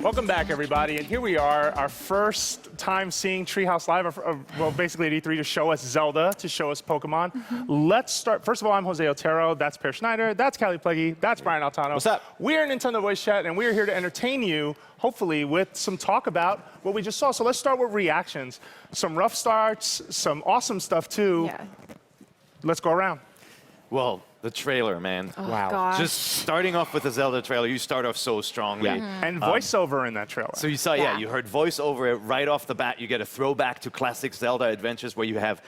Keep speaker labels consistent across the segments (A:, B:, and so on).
A: Welcome back, everybody. And here we are, our first time seeing Treehouse Live, well, basically at E3 to show us Zelda, to show us Pokemon. Let's start. First of all, I'm Otero. That's Schneider. That's Kallie, Plagge. That's Brian Altano.
B: What's up?
A: We're Nintendo Voice Chat, and we're here to entertain you, hopefully, with some talk about what we just saw. So let's start with reactions. Some rough starts, some awesome stuff, too.
C: Yeah.
A: Let's go around.
B: Well, the trailer, man.
C: Oh,
B: wow.
C: gosh.
B: Just starting off with the Zelda trailer, you start off so strongly.
A: And voiceover in that trailer.
B: So you saw, you heard voiceover right off the bat. You get a throwback to classic Zelda adventures where you have,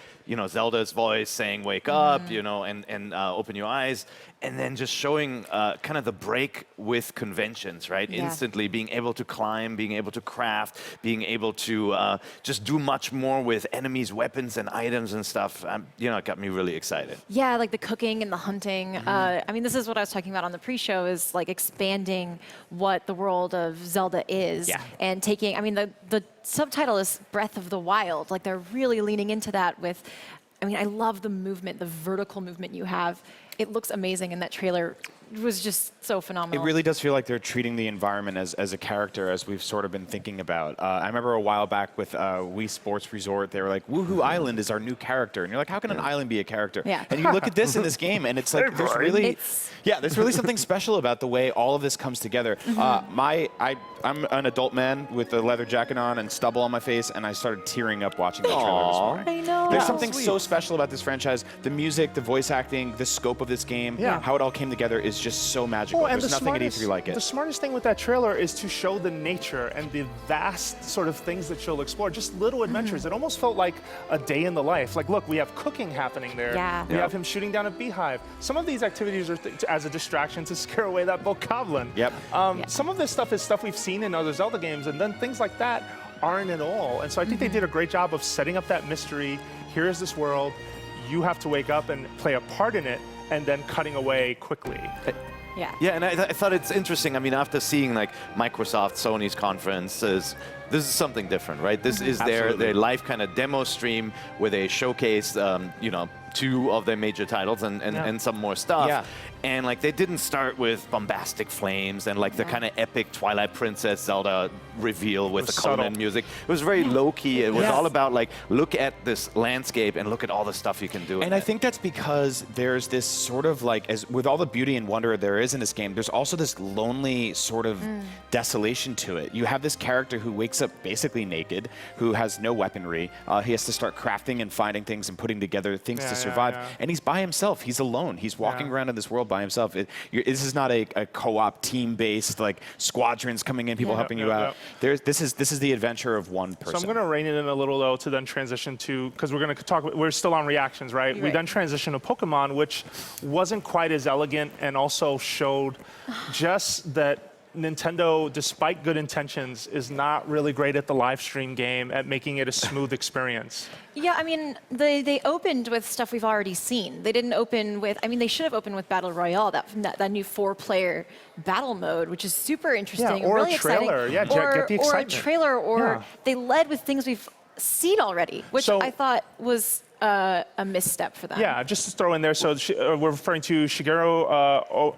B: Zelda's voice saying, "Wake up," and open your eyes, and then just showing kind of the break with conventions, right?
C: Yeah.
B: Instantly being able to climb, being able to craft, being able to just do much more with enemies, weapons, and items and stuff. It got me really excited.
C: Yeah, like the cooking and the hunting. I mean, this is what I was talking about on the pre-show, is like expanding what the world of Zelda is.
B: Yeah.
C: And taking, I mean, the subtitle is Breath of the Wild. Like, they're really leaning into that with, I mean, I love the movement, the vertical movement you have. It looks amazing in that trailer. It was just so phenomenal.
D: It really does feel like they're treating the environment as a character, as we've sort of been thinking about. I remember a while back with Wii Sports Resort, they were like, Woohoo Island is our new character. And you're like, how can an island be a character?
C: Yeah.
D: And you look at this in this game, and it's like, there's really, there's really something special about the way all of this comes together. I'm an adult man with a leather jacket on and stubble on my face, and I started tearing up watching the trailer this morning.
C: I know.
D: There's something so special about this franchise. The music, the voice acting, the scope of this game, how it all came together is just so magical.
A: And
D: There's nothing at E3 like it.
A: The smartest thing with that trailer is to show the nature and the vast sort of things that you'll explore, just little adventures. It almost felt like a day in the life. Like, look, we have cooking happening there.
C: Yeah.
A: We have him shooting down a beehive. Some of these activities are as a distraction to scare away that bokoblin.
D: Yep.
A: Some of this stuff is stuff we've seen in other Zelda games, and then things like that aren't at all. And so I think they did a great job of setting up that mystery. Here is this world. You have to wake up and play a part in it, and then cutting away quickly.
B: Yeah, and I thought it's interesting. I mean, after seeing like Microsoft, Sony's conferences, this is something different, right? This is their live kind of demo stream where they showcase, 2 of their major titles and some more stuff.
D: Yeah.
B: And like they didn't start with bombastic flames and like the kind of epic Twilight Princess Zelda reveal with the color music. It was very low key. It was all about like, look at this landscape and look at all the stuff you can do.
D: And I think that's because there's this sort of like, as with all the beauty and wonder there is in this game, there's also this lonely sort of desolation to it. You have this character who wakes up basically naked, who has no weaponry. He has to start crafting and finding things and putting together things to survive. And he's by himself. He's alone. He's walking around in this world by himself. This is not a co-op, team-based, like squadrons coming in, people helping you out. This is the adventure of one person.
A: So I'm going to rein it in a little, though, to then transition to, because we're going to talk, we're still on reactions, right? We then transition to Pokemon, which wasn't quite as elegant and also showed just that Nintendo, despite good intentions, is not really great at the live stream game, at making it a smooth experience.
C: Yeah, I mean, they opened with stuff we've already seen. They didn't open with, I mean, they should have opened with Battle Royale, that new 4-player battle mode, which is super interesting,
A: or
C: really
A: a trailer.
C: exciting.
A: Get the excitement.
C: Or a trailer, or they led with things we've seen already, which I thought was a misstep for them.
A: Yeah, just to throw in there, so we're referring to Shigeru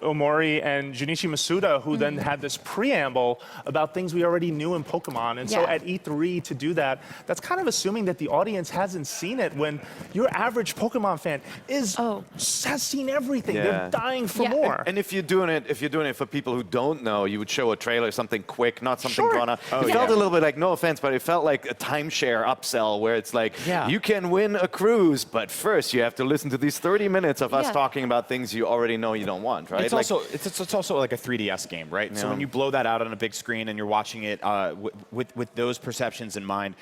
A: Omori and Junichi Masuda, who then had this preamble about things we already knew in Pokemon. And so at E3 to do that, that's kind of assuming that the audience hasn't seen it, when your average Pokemon fan has seen everything. They're dying for more.
B: And if you're doing it for people who don't know, you would show a trailer, something quick, not something drawn out. It felt a little bit like, no offense, but it felt like a timeshare upsell where it's like, you can win a cruise, but first you have to listen to these 30 minutes of us talking about things you already know you don't want, right?
D: It's also like a 3DS game, right? So when you blow that out on a big screen and you're watching it with those perceptions in mind,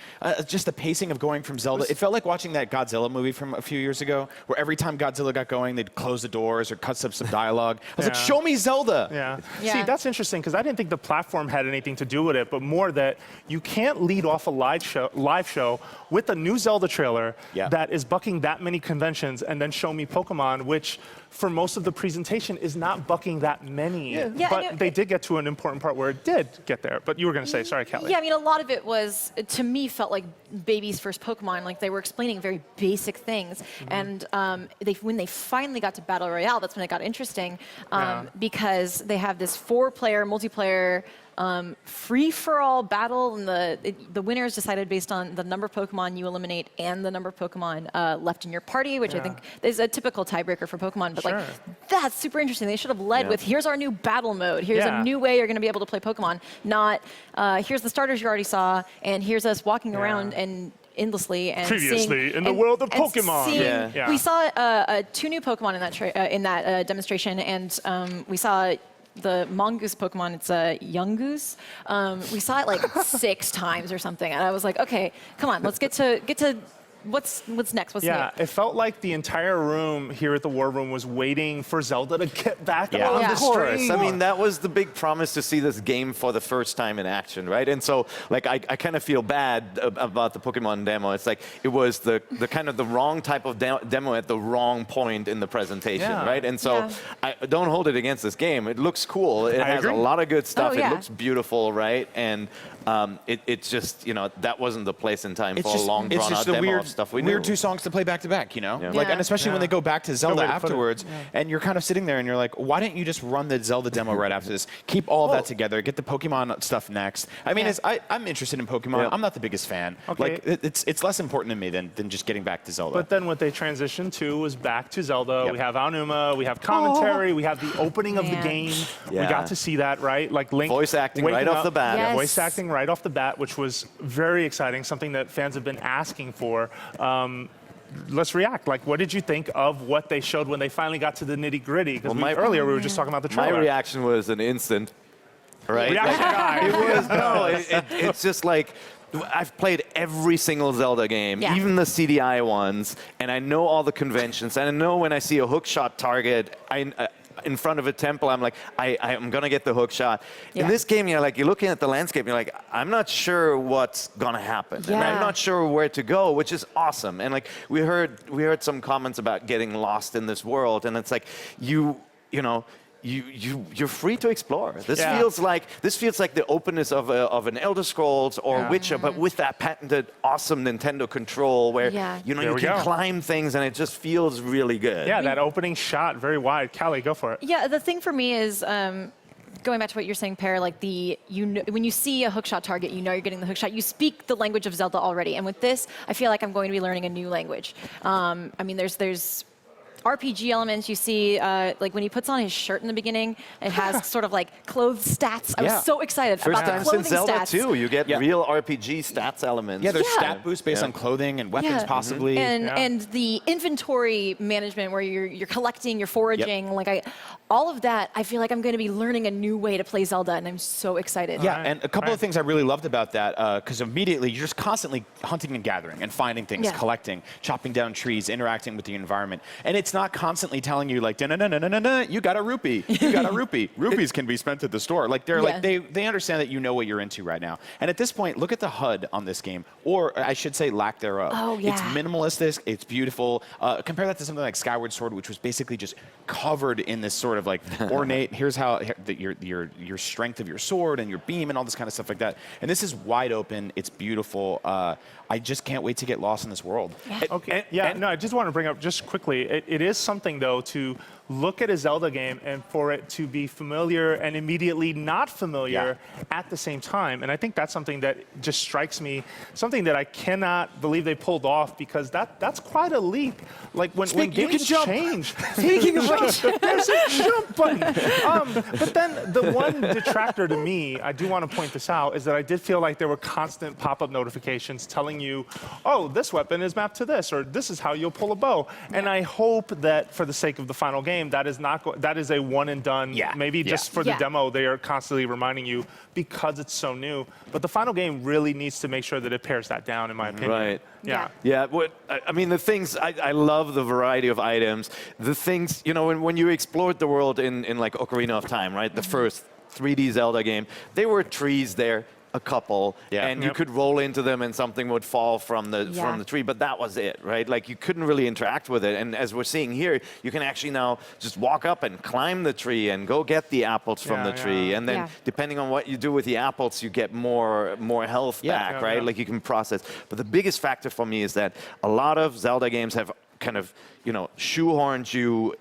D: just the pacing of going from Zelda, it felt like watching that Godzilla movie from a few years ago, where every time Godzilla got going, they'd close the doors or cut up some dialogue. I was like, show me Zelda!
A: See, that's interesting, because I didn't think the platform had anything to do with it, but more that you can't lead off a live show with a new Zelda trailer that is bucking that many conventions and then show me Pokemon, which for most of the presentation is not bucking that many. But they did get to an important part where it did get there. But you were going to say, sorry, Kallie.
C: Yeah, I mean, a lot of it was, to me, felt like baby's first Pokemon. Like, they were explaining very basic things. And when they finally got to Battle Royale, that's when it got interesting, because they have this 4-player multiplayer free-for-all battle, and the winner is decided based on the number of Pokemon you eliminate and the number of Pokemon left in your party, which I think is a typical tiebreaker for Pokemon. But like, that's super interesting. They should have led with, here's our new battle mode. Here's a new way you're going to be able to play Pokemon. Not, here's the starters you already saw, and here's us walking around and endlessly and
A: previously in the world of Pokemon.
C: We saw 2 new Pokemon in that demonstration, and we saw the Mongoose Pokemon. It's a Yungoos. We saw it like 6 times or something, and I was like, okay, come on, let's get to what's next? What's new?
A: It felt like the entire room here at the War Room was waiting for Zelda to get back on the
B: Of course.
A: screen.
B: I mean, that was the big promise, to see this game for the first time in action, right? And so, like, I kind of feel bad about the Pokemon demo. It's like it was the kind of the wrong type of demo at the wrong point in the presentation, right? And so, I don't hold it against this game. It looks cool. It has a lot of good stuff. It looks beautiful, right? And it's just, you know, that wasn't the place and time for a long, drawn-out demo of stuff we knew.
D: Weird 2 songs to play back to back, you know? Like, and especially when they go back to Zelda afterwards, and you're kind of sitting there and you're like, why didn't you just run the Zelda demo right after this? Keep all of that together, get the Pokemon stuff next. I mean, I'm interested in Pokemon. I'm not the biggest fan. Like, it's less important to me than just getting back to Zelda.
A: But then what they transitioned to was back to Zelda. We have Aonuma, we have commentary, we have the opening of the game. We got to see that, right? Like Link
B: voice acting right off the bat.
A: Yeah, voice acting right off the bat, which was very exciting, something that fans have been asking for. Let's react. Like, what did you think of what they showed when they finally got to the nitty gritty? Because earlier we were just talking about the trailer.
B: My reaction was an instant, right? It's just like, I've played every single Zelda game, even the CDI ones, and I know all the conventions, and I know when I see a hookshot target, in front of a temple, I'm like, I'm gonna get the hook shot. In this game, you're looking at the landscape, and you're like, I'm not sure what's gonna happen, and I'm not sure where to go, which is awesome. And like, we heard some comments about getting lost in this world, and it's like, you know. You're free to explore. This feels like the openness of an Elder Scrolls or Witcher, but with that patented, awesome Nintendo control, where you can climb things, and it just feels really good.
A: Yeah, that opening shot, very wide. Kallie, go for it.
C: Yeah, the thing for me is. Going back to what you're saying, Per, like when you see a hookshot target, you know you're getting the hookshot. You speak the language of Zelda already, and with this, I feel like I'm going to be learning a new language. I mean, there's RPG elements. You see, like when he puts on his shirt in the beginning, it has sort of like clothes stats. I was so excited about the clothing
B: First time since Zelda
C: stats.
B: too, you get real RPG stats elements.
D: Yeah, there's stat boosts based on clothing and weapons, possibly.
C: And the inventory management, where you're collecting, you're foraging, all of that. I feel like I'm going to be learning a new way to play Zelda, and I'm so excited.
D: Yeah, and a couple of things I really loved about that, because immediately you're just constantly hunting and gathering and finding things, collecting, chopping down trees, interacting with the environment, and it's not constantly telling you like, you got a rupee, you got a rupee. Rupees can be spent at the store. Like they're like they understand that you know what you're into right now. And at this point, look at the HUD on this game, or I should say lack thereof. It's minimalistic, it's beautiful. Compare that to something like Skyward Sword, which was basically just covered in this sort of like ornate. Here's how your strength of your sword and your beam and all this kind of stuff like that. And this is wide open. It's beautiful. I just can't wait to get lost in this world.
A: No, I just want to bring up just quickly. It is something though to look at a Zelda game and for it to be familiar and immediately not familiar at the same time. And I think that's something that just strikes me, something that I cannot believe they pulled off, because that's quite a leap. Like when games change. Speaking of which, there's a jump button. But then the one detractor to me, I do want to point this out, is that I did feel like there were constant pop-up notifications telling you, oh, this weapon is mapped to this, or this is how you'll pull a bow. And I hope that for the sake of the final game, that is a one and done. Maybe just for the demo, they are constantly reminding you, because it's so new. But the final game really needs to make sure that it pares that down, in my opinion.
B: Right.
A: Yeah.
B: I mean, the things, I love the variety of items. The things, you know, when you explored the world in like Ocarina of Time, right? The first 3D Zelda game, there were trees there. A couple, and you could roll into them and something would fall from the tree, but that was it, right? Like, you couldn't really interact with it. And as we're seeing here, you can actually now just walk up and climb the tree and go get the apples from the tree, and then depending on what you do with the apples, you get more health back, right? Like, you can process. But the biggest factor for me is that a lot of Zelda games have kind of, you know, shoehorned you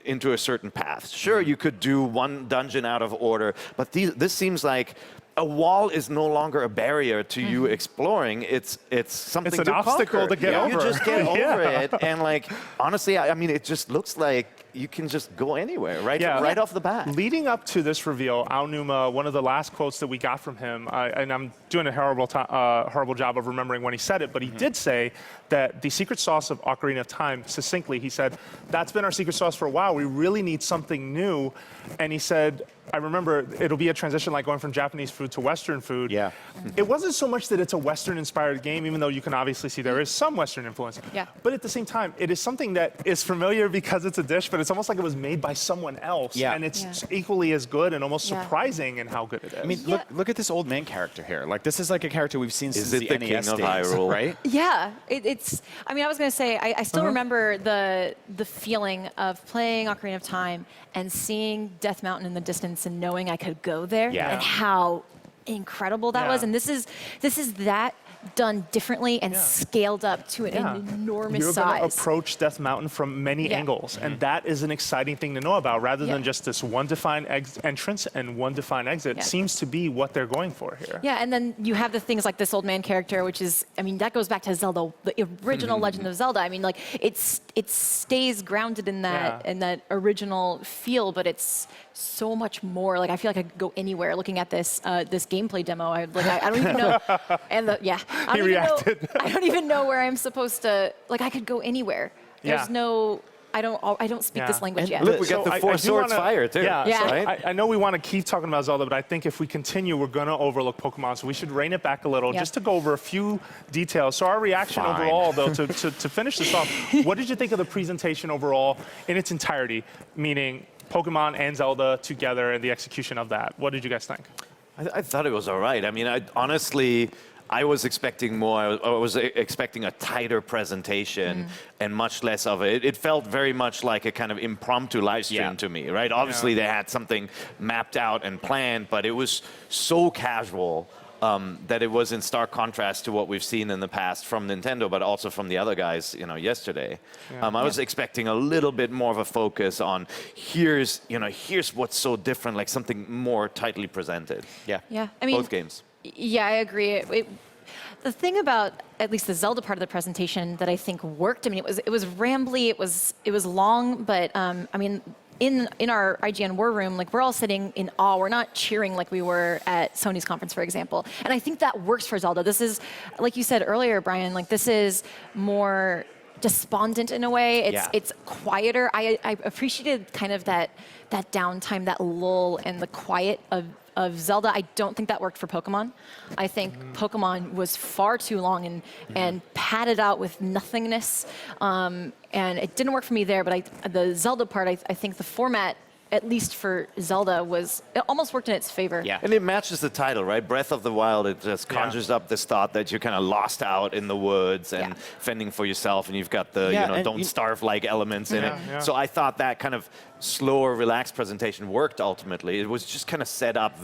B: into a certain path. Sure, you could do one dungeon out of order, but this seems like a wall is no longer a barrier to you exploring. It's something
A: It's an
B: to
A: obstacle
B: conquer.
A: to get over.
B: You just get over
A: Yeah.
B: it, and like honestly, I mean, it just looks like you can just go anywhere, right?
A: Yeah.
B: Right off the bat.
A: Leading up to this reveal, Aonuma, one of the last quotes that we got from him, and I'm doing a horrible job of remembering when he said it, but he did say that the secret sauce of Ocarina of Time, succinctly, he said, that's been our secret sauce for a while. We really need something new. And he said, I remember it'll be a transition like going from Japanese food to Western food.
D: Yeah.
A: It wasn't so much that it's a Western-inspired game, even though you can obviously see there is some Western influence.
C: Yeah.
A: But at the same time, it is something that is familiar because it's a dish, but it's almost like it was made by someone else.
D: Yeah.
A: And it's equally as good and almost
C: Yeah.
A: surprising in how good it is.
D: I mean, look at this old man character here. Like, this is like a character we've seen since
B: it
D: the
B: the
D: NES
B: king of
D: days,
B: Hyrule?
D: right?
C: Yeah, it's. I mean, I was gonna say I still remember the feeling of playing Ocarina of Time and seeing Death Mountain in the distance and knowing I could go there
D: Yeah.
C: and how incredible that
A: Yeah.
C: was. And this is that done differently and scaled up to an enormous
A: You're
C: size.
A: going to approach Death Mountain from many angles, and that is an exciting thing to know about, rather than just this one defined entrance and one defined exit.
C: Yeah.
A: Seems to be what they're going for here.
C: Yeah, and then you have the things like this old man character, which is, I mean, that goes back to Zelda, the original Legend of Zelda. I mean, like it stays grounded in that original feel, but it's so much more. Like I feel like I could go anywhere looking at this this gameplay demo. I don't even know. And I don't even know where I'm supposed to. Like I could go anywhere. There's no. I don't speak this language yet.
B: Look, we got
A: So
B: the
A: I
B: four
A: do
B: swords
A: wanna-
B: fire too.
A: Yeah,
C: Yeah.
A: so
B: Right?
A: I know we want to keep talking about Zelda, but I think if we continue, we're going to overlook Pokemon. So we should rein it back a little,
C: Yeah.
A: just to go over a few details. So our reaction
D: Fine.
A: overall, though, to finish this off, what did you think of the presentation overall in its entirety, meaning Pokemon and Zelda together and the execution of that? What did you guys think?
B: I thought it was all right. I mean, I was expecting more. I was expecting a tighter presentation and much less of it. It felt very much like a kind of impromptu live stream to me, right? Obviously, they had something mapped out and planned, but it was so casual that it was in stark contrast to what we've seen in the past from Nintendo, but also from the other guys, yesterday. I was expecting a little bit more of a focus on here's what's so different, like something more tightly presented.
C: Yeah, I mean,
B: Both games.
C: Yeah, I agree. The thing about at least the Zelda part of the presentation that I think worked. I mean, it was rambly. It was long, but I mean, in our IGN War Room, like we're all sitting in awe. We're not cheering like we were at Sony's conference, for example. And I think that works for Zelda. This is, like you said earlier, Brian. Like this is more despondent in a way. It's quieter. I appreciated kind of that downtime, that lull, and the quiet of Zelda. I don't think that worked for Pokemon. I think Pokemon was far too long and padded out with nothingness. And it didn't work for me there, but the Zelda part, I think the format, at least for Zelda, it almost worked in its favor.
D: Yeah.
B: And it matches the title, right? Breath of the Wild, it just conjures up this thought that you're kind of lost out in the woods and fending for yourself, and you've got the, don't starve-like elements in it.
A: Yeah.
B: So I thought that kind of slower, relaxed presentation worked ultimately. It was just kind of set up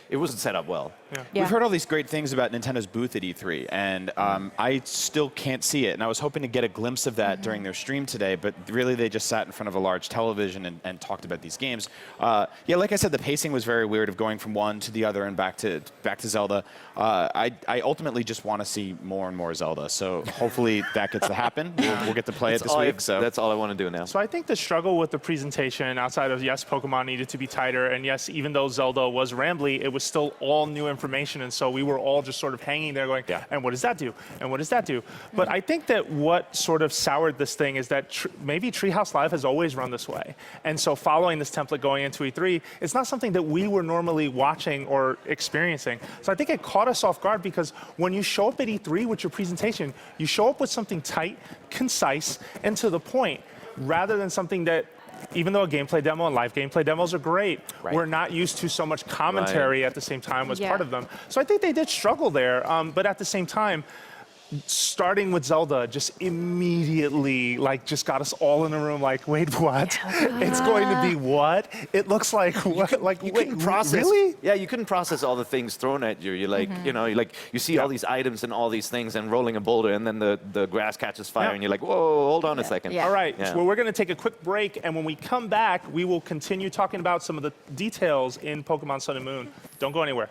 B: it wasn't set up well.
C: Yeah.
D: We've heard all these great things about Nintendo's booth at E3, and I still can't see it. And I was hoping to get a glimpse of that during their stream today, but really they just sat in front of a large television and talked about these games. Like I said, the pacing was very weird of going from one to the other and back to Zelda. I ultimately just want to see more and more Zelda, so hopefully that gets to happen. We'll get to play it this week. So
B: That's all I want to do now.
A: So I think the struggle with the presentation, outside of yes, Pokemon needed to be tighter, and yes, even though Zelda was rambly, it was still all new information, and so we were all just sort of hanging there going, and what does that do? And what does that do? But I think that what sort of soured this thing is that maybe Treehouse Live has always run this way. And so following this template going into E3, it's not something that we were normally watching or experiencing. So I think it caught us off guard, because when you show up at E3 with your presentation, you show up with something tight, concise, and to the point, rather than something that, even though a gameplay demo and live gameplay demos are great, we're not used to so much commentary at the same time as part of them. So I think they did struggle there, but at the same time, starting with Zelda just immediately just got us all in the room like, wait, what? It's going to be what? It looks like what? Like,
B: You
A: wait,
B: couldn't process.
A: really?
B: Yeah, you couldn't process all the things thrown at you. You're like, you see all these items and all these things and rolling a boulder, and then the grass catches fire, and you're like, whoa, hold on a second.
C: Yeah.
A: All right, so we're going to take a quick break, and when we come back, we will continue talking about some of the details in Pokemon Sun and Moon. Don't go anywhere.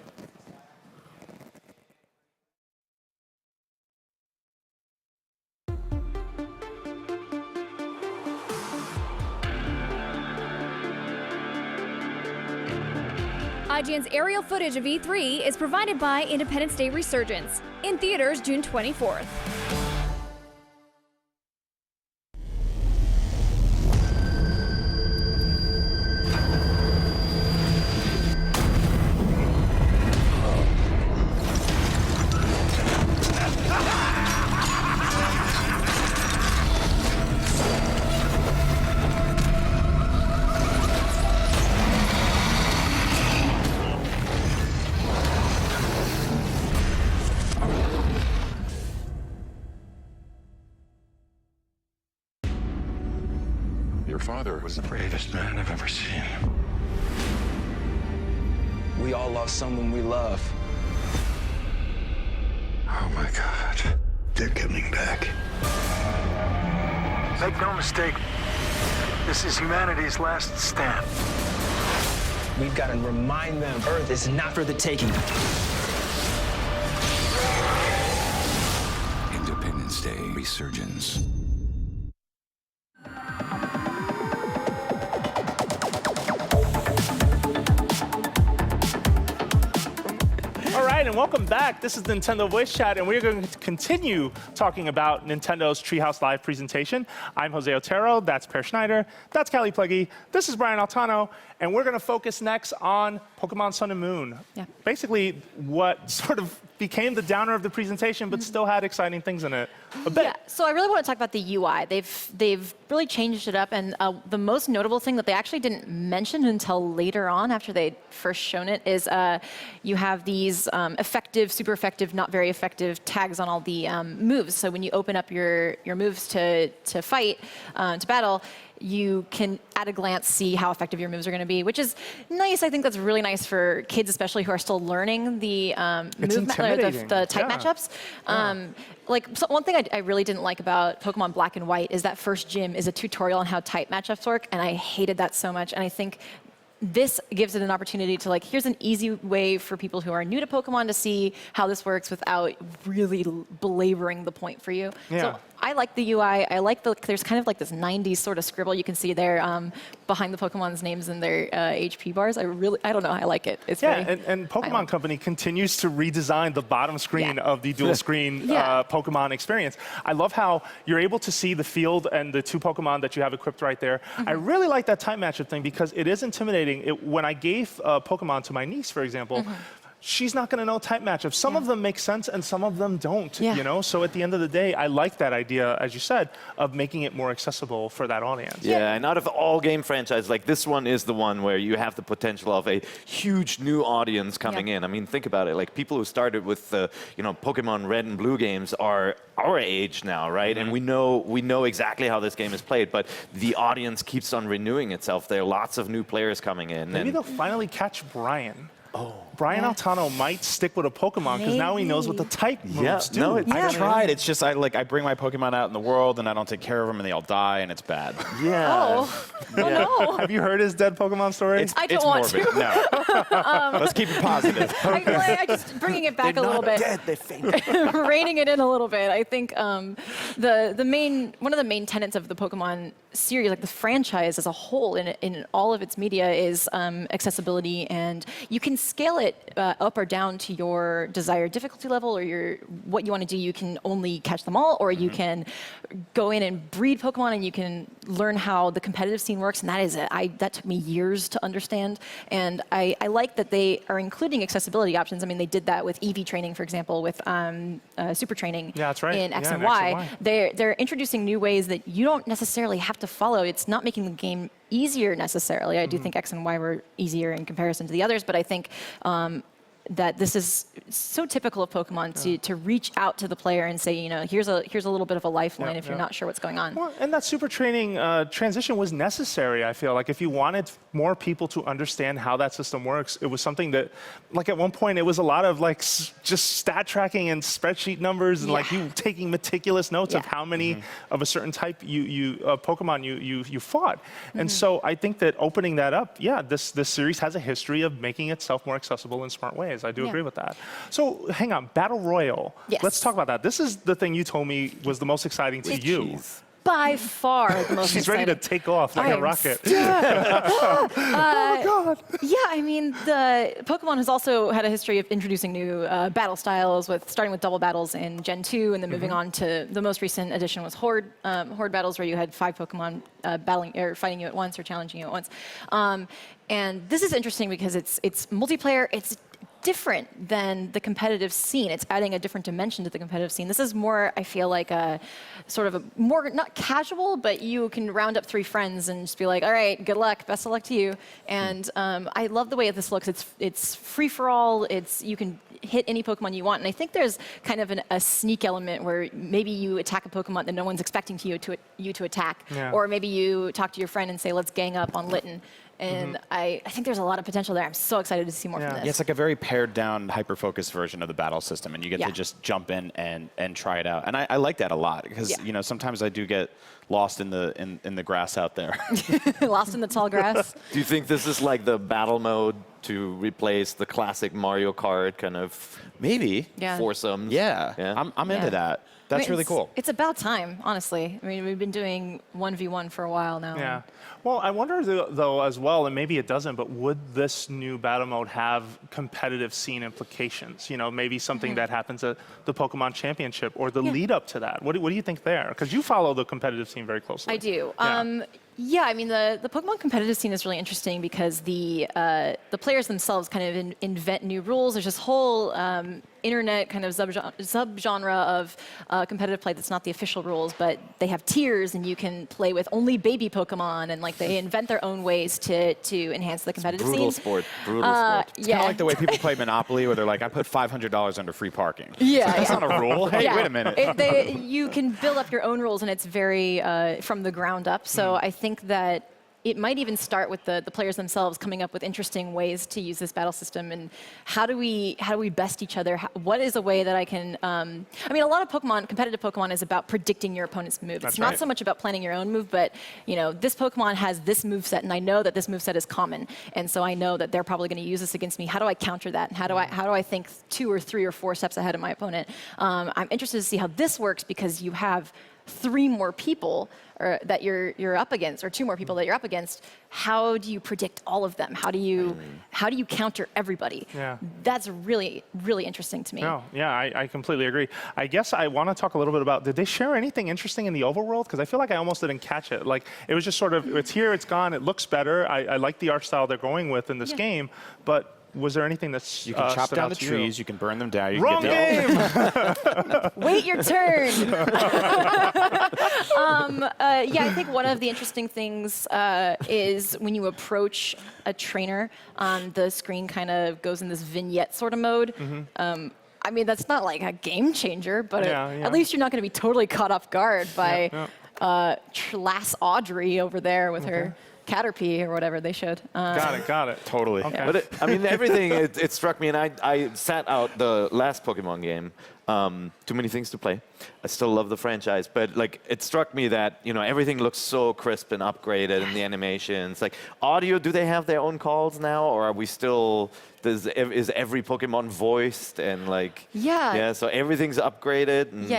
E: IGN's aerial footage of E3 is provided by Independence Day Resurgence, in theaters June 24th.
F: Your father was the bravest man I've ever seen.
G: We all lost someone we love.
F: Oh my God. They're coming back.
H: Make no mistake, this is humanity's last stand.
G: We've got to remind them Earth is not for the taking.
F: Independence Day Resurgence.
A: And welcome back. This is Nintendo Voice Chat, and we're going to continue talking about Nintendo's Treehouse Live presentation. I'm Jose Otero. That's Schneider. That's Kallie Plagge. This is Brian Altano, and we're going to focus next on Pokemon Sun and Moon.
C: Yeah.
A: Basically, what sort of became the downer of the presentation, but still had exciting things in it a bit.
C: Yeah, so I really want to talk about the UI. They've really changed it up, and the most notable thing that they actually didn't mention until later on, after they'd first shown it, is you have these effective, super effective, not very effective tags on all the moves. So when you open up your moves to fight, to battle, you can at a glance see how effective your moves are going to be, which is nice. I think that's really nice for kids, especially who are still learning the the type matchups. One thing I really didn't like about Pokemon Black and White is that first gym is a tutorial on how type matchups work, and I hated that so much. And I think this gives it an opportunity to, here's an easy way for people who are new to Pokemon to see how this works without really belaboring the point for you.
A: Yeah.
C: So I like the UI. I like there's kind of like this 90s sort of scribble you can see there behind the Pokemon's names and their HP bars. I don't know. I like it. It's
A: and Pokemon Company continues to redesign the bottom screen of the dual screen Pokemon experience. I love how you're able to see the field and the two Pokemon that you have equipped right there. I really like that type matchup thing because it is intimidating. When I gave Pokemon to my niece, for example, she's not going to know type matchups. Some of them make sense and some of them don't, you know? So at the end of the day, I like that idea, as you said, of making it more accessible for that audience.
B: Yeah, and out of all game franchises, this one is the one where you have the potential of a huge new audience coming in. I mean, think about it. People who started with the, Pokemon Red and Blue games are our age now, right? And we know exactly how this game is played, but the audience keeps on renewing itself. There are lots of new players coming in.
A: Maybe they'll finally catch Brian. Brian Altano might stick with a Pokemon because now he knows what the type moves do.
D: I tried. It's just I bring my Pokemon out in the world and I don't take care of them and they all die and it's bad.
C: No.
A: Have you heard his dead Pokemon story?
C: I don't want
D: morbid.
C: to.
D: No. Let's keep it positive.
C: I just bringing it back a little bit.
B: Dead, they're fainted.
C: Reining it in a little bit. I think one of the main tenets of the Pokemon series, the franchise as a whole, in all of its media, is accessibility, and you can scale it up or down to your desired difficulty level or what you want to do. You can only catch them all, or you can go in and breed Pokemon, and you can learn how the competitive scene works. And that is it. That took me years to understand, and I like that they are including accessibility options. I mean, they did that with EV training, for example, with super training in X and Y. They're introducing new ways that you don't necessarily have to follow. It's not making the game easier necessarily. I do think X and Y were easier in comparison to the others, but I think that this is so typical of Pokemon to reach out to the player and say, here's a little bit of a lifeline if you're not sure what's going on.
A: Well, and that super training transition was necessary, I feel. If you wanted more people to understand how that system works, it was something that, at one point, it was a lot of, just stat tracking and spreadsheet numbers and, you taking meticulous notes of how many of a certain type Pokemon you fought. And so I think that opening that up, this series has a history of making itself more accessible in smart ways. I do agree with that. So hang on, Battle Royale.
C: Yes.
A: Let's talk about that. This is the thing you told me was the most exciting to you.
C: by far the most
A: She's ready to
C: exciting.
A: take off like a rocket.
C: Oh my God. Yeah, I mean, the Pokemon has also had a history of introducing new battle styles, starting with double battles in Gen 2, and then moving on to the most recent addition was Horde battles, where you had 5 Pokemon battling or fighting you at once or challenging you at once. And this is interesting because it's multiplayer. It's different than the competitive scene. It's adding a different dimension to the competitive scene. This is more, I feel like, a sort of a more, not casual, but you can round up 3 friends and just be like, all right, good luck, best of luck to you. And I love the way this looks. It's free for all. You can hit any Pokemon you want. And I think there's kind of a sneak element where maybe you attack a Pokemon that no one's expecting you to attack.
A: Yeah.
C: Or maybe you talk to your friend and say, let's gang up on Litten. And I think there's a lot of potential there. I'm so excited to see more from this.
D: Yeah, it's like a very pared down, hyper-focused version of the battle system, and you get to just jump in and try it out. And I like that a lot because you know, sometimes I do get lost in the grass out there.
C: Lost in the tall grass.
B: Do you think this is like the battle mode to replace the classic Mario Kart kind of foursomes?
D: Yeah. I'm into that. That's really cool.
C: It's about time, honestly. I mean, we've been doing 1v1 for a while now.
A: Yeah. Well, I wonder, though, as well, and maybe it doesn't, but would this new battle mode have competitive scene implications? You know, maybe something that happens at the Pokemon Championship or the lead up to that. What do you think there? Because you follow the competitive scene very closely.
C: I do.
A: Yeah.
C: Yeah, I mean, the Pokemon competitive scene is really interesting because the players themselves kind of invent new rules. There's this whole internet kind of subgenre of competitive play that's not the official rules, but they have tiers, and you can play with only baby Pokemon, and like they invent their own ways to enhance the competitive
B: Brutal
C: scene.
B: sport. Brutal sport.
D: It's kind of like the way people play Monopoly, where they're like, I put $500 under free parking.
C: Yeah,
D: That's not a rule. Hey, wait a minute.
C: You can build up your own rules, and it's very from the ground up. So I think that it might even start with the players themselves coming up with interesting ways to use this battle system. And how do we best each other? What is a way that I can? I mean, a lot of competitive Pokemon is about predicting your opponent's move. It's not so much about planning your own move, but you know, this Pokemon has this moveset, and I know that this moveset is common, and so I know that they're probably going to use this against me. How do I counter that? And how do I think 2 or 3 or 4 steps ahead of my opponent? I'm interested to see how this works because you have 3 more people that you're up against, or 2 more people that you're up against. How do you predict all of them? How do you counter everybody?
A: Yeah.
C: That's really, really interesting to me.
A: No, yeah, I completely agree. I guess I want to talk a little bit about, did they share anything interesting in the overworld? Because I feel like I almost didn't catch it. Like, it was just sort of, it's here, it's gone, it looks better. I like the art style they're going with in this game, but was there anything that's
D: You can chop down the trees, you can burn them down. You can get
C: Wait your turn. Yeah, I think one of the interesting things is when you approach a trainer, the screen kind of goes in this vignette sort of mode. I mean, that's not like a game changer, but at least you're not going to be totally caught off guard by Lass Audrey over there with her Caterpie or whatever they showed.
A: Got it.
D: Totally.
A: Okay.
B: But I mean, everything, it struck me, and I sat out the last Pokemon game. Too many things to play. I still love the franchise, but like it struck me that, you know, everything looks so crisp and upgraded in the animations. Like audio, do they have their own calls now, or are we still? Is every Pokemon voiced and like? Yeah. So everything's upgraded. And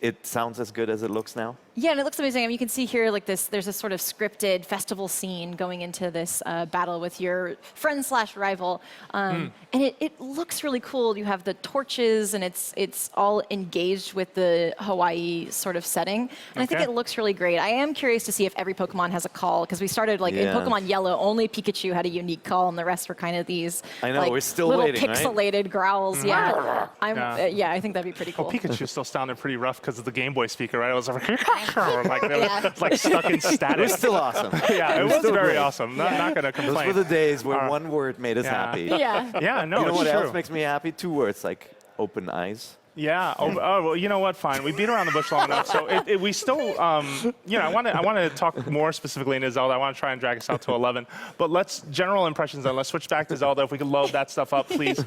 B: it sounds as good as it looks now.
C: Yeah, and it looks amazing. I mean, you can see here like this. There's a sort of scripted festival scene going into this battle with your friend/rival, and it looks really cool. You have the torches, and it's all engaged with the Hawaii sort of setting, and I think it looks really great. I am curious to see if every Pokemon has a call, because we started like in Pokemon Yellow, only Pikachu had a unique call, and the rest were kind of these
B: we're still
C: little
B: waiting,
C: pixelated growls. Yeah, I think that'd be pretty cool.
A: Well, Pikachu still sounded pretty rough because of the Game Boy speaker, right? It was like stuck in static.
B: It was still awesome.
A: It was very awesome. Not going to complain.
B: Those were the days where one word made us happy.
A: Yeah, no,
B: you know
A: it's
B: what
A: true.
B: else makes me happy? 2 words, like open eyes.
A: Yeah. Oh, well, you know what? Fine. We beat around the bush long enough. So we still, you know, I want to talk more specifically into Zelda. I want to try and drag us out to 11. But general impressions, and let's switch back to Zelda. If we could load that stuff up, please.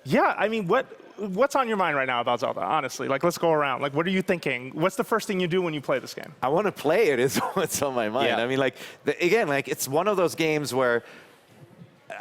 A: Yeah. I mean, what's on your mind right now about Zelda? Honestly, like, let's go around. Like, what are you thinking? What's the first thing you do when you play this game?
B: I want to play it. Is what's on my mind.
D: Yeah.
B: I mean, like, again, like it's one of those games where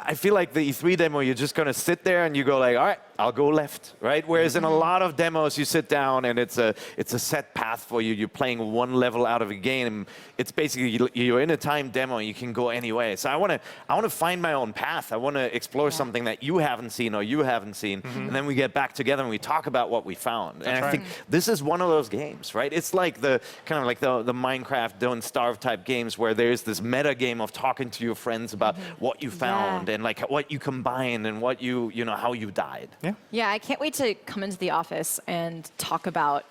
B: I feel like the E3 demo, you're just going to sit there and you go like, all right, I'll go left, right? Whereas in a lot of demos, you sit down and it's a set path for you. You're playing one level out of a game. It's basically you're in a timed demo. You can go any way. So I want to find my own path. I want to explore something that you haven't seen or you haven't seen, and then we get back together and we talk about what we found. And I think this is one of those games, right? It's like the kind of like the Minecraft Don't Starve type games where there's this meta game of talking to your friends about what you found and like what you combined and what you know how you died.
C: Yeah, I can't wait to come into the office and talk about,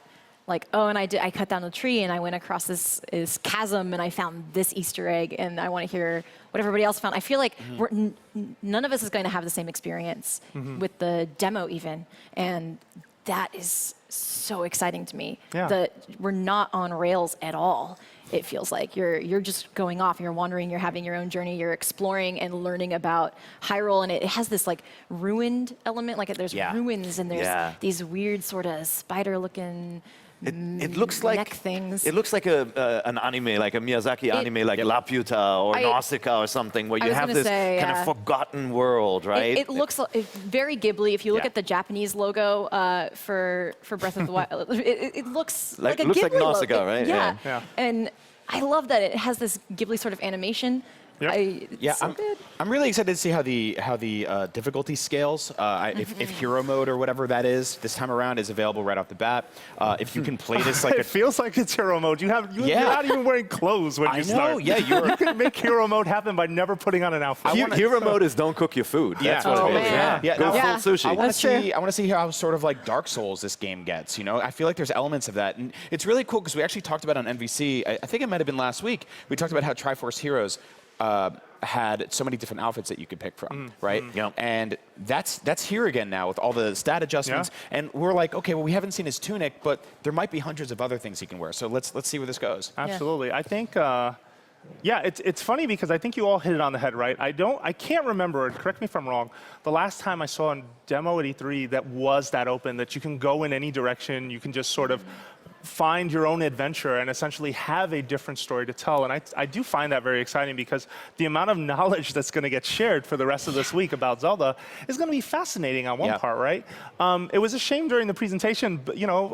C: like, oh, and I cut down a tree and I went across this chasm and I found this Easter egg, and I want to hear what everybody else found. I feel like none of us is going to have the same experience with the demo even, and that is so exciting to me. That we're not on rails at all. It feels like you're just going off, you're wandering, you're having your own journey, you're exploring and learning about Hyrule, and it has this like ruined element, like there's ruins and there's these weird sort of spider-looking
B: it looks like
C: neck things.
B: It looks like an anime, like a Miyazaki anime, like Laputa or Nausicaa or something, where you have this kind of forgotten world, right?
C: It looks very Ghibli. If you look at the Japanese logo for Breath of the Wild, it looks like a Ghibli
B: like Nausicaa,
C: logo.
B: right?
C: Yeah. And I love that it has this Ghibli sort of animation. It's so good.
D: I'm really excited to see how the difficulty scales. If hero mode or whatever that is this time around is available right off the bat. If you can play this like
A: it feels like it's hero mode. You're not even wearing clothes when you start. You can make hero mode happen by never putting on an outfit.
B: Hero mode is don't cook your food. That's what it is. Go full sushi.
D: I want to see how sort of like Dark Souls this game gets. You know, I feel like there's elements of that, and it's really cool because we actually talked about on NVC. I think it might have been last week. We talked about how Triforce Heroes had so many different outfits that you could pick from, right? And that's here again now with all the stat adjustments. And we're like, okay, well, we haven't seen his tunic, but there might be hundreds of other things he can wear. So let's see where this goes.
A: Absolutely. I think, it's funny because I think you all hit it on the head, right? I can't remember, and correct me if I'm wrong, the last time I saw a demo at E3 that was that open, that you can go in any direction, you can just sort of find your own adventure and essentially have a different story to tell. And I do find that very exciting because the amount of knowledge that's going to get shared for the rest of this week about Zelda is going to be fascinating on one part, right? It was a shame during the presentation, but, you know,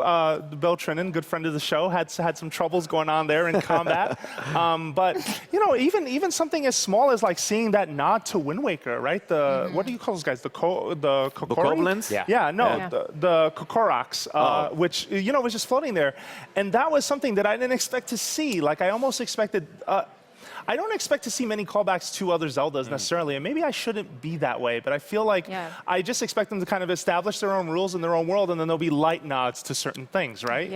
A: Bill Trinan, good friend of the show, had some troubles going on there in combat. But, you know, even something as small as like seeing that nod to Wind Waker, right? What do you call those guys? The
B: Kokolins?
A: The Kokoraks, which, you know, was just floating there. And that was something that I didn't expect to see. Like, I almost expected... I don't expect to see many callbacks to other Zeldas necessarily, and maybe I shouldn't be that way, but I feel like I just expect them to kind of establish their own rules in their own world, and then there'll be light nods to certain things, right?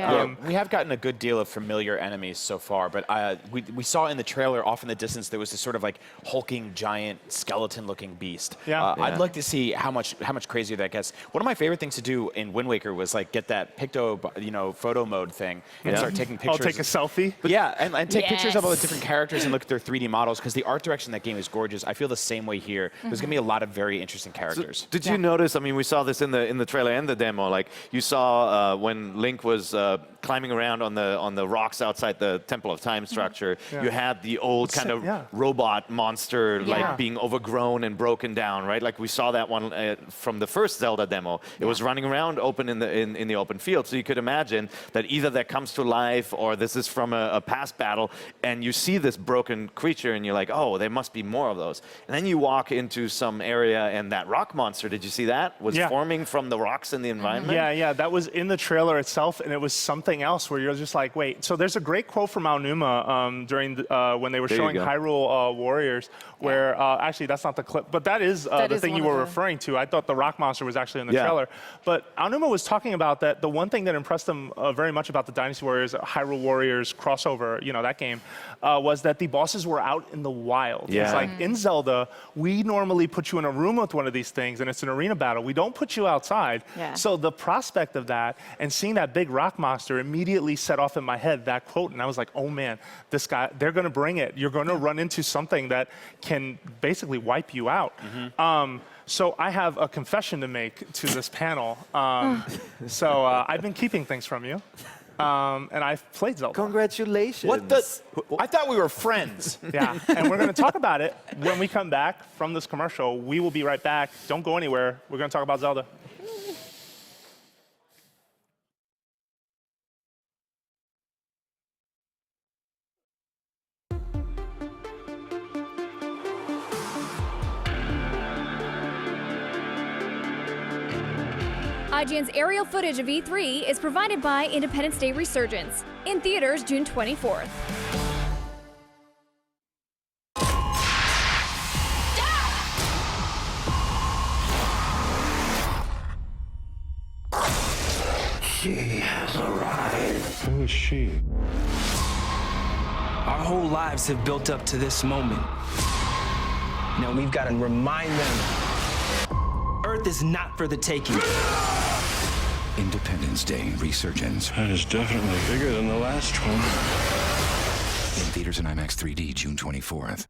D: We have gotten a good deal of familiar enemies so far, but we saw in the trailer off in the distance there was this sort of like hulking giant skeleton-looking beast. I'd like to see how much crazier that gets. One of my favorite things to do in Wind Waker was like get that photo mode thing and start taking pictures.
A: Take a selfie?
D: But and take pictures of all the different characters and look at their 3D models, because the art direction of that game is gorgeous. I feel the same way here. There's going to be a lot of very interesting characters.
B: So, did you notice, I mean, we saw this in the trailer and the demo, like you saw when Link was climbing around on the rocks outside the Temple of Time structure, you had the old kind of robot monster like being overgrown and broken down, right? Like we saw that one from the first Zelda demo. It was running around open in the open field, so you could imagine that either that comes to life or this is from a past battle, and you see this broken creature and you're like, oh, there must be more of those. And then you walk into some area and that rock monster, did you see that? Was forming from the rocks in the environment?
A: Yeah, that was in the trailer itself, and it was something else where you're just like, wait. So there's a great quote from Aonuma during when they were showing Hyrule Warriors, where actually that's not the clip, but that is the thing you were referring to. I thought the rock monster was actually in the trailer. But Aonuma was talking about that the one thing that impressed him very much about the Dynasty Warriors, Hyrule Warriors crossover, you know, that game, was that the bosses were out in the wild. It's like in Zelda, we normally put you in a room with one of these things and it's an arena battle. We don't put you outside. So the prospect of that and seeing that big rock monster immediately set off in my head that quote, and I was like, oh man, this guy, they're going to bring it. You're going to run into something that can basically wipe you out. So I have a confession to make to this panel. So I've been keeping things from you. And I've played Zelda.
B: Congratulations.
D: What the? I thought we were friends.
A: And we're going to talk about it when we come back from this commercial. We will be right back. Don't go anywhere. We're going to talk about Zelda.
E: IGN's aerial footage of E3 is provided by Independence Day Resurgence. In theaters June 24th.
F: She has arrived. Who is she?
G: Our whole lives have built up to this moment. Now we've got to remind them Earth is not for the taking.
F: Independence Day Resurgence.
I: That is definitely bigger than the last one.
F: In theaters and IMAX 3D, June 24th.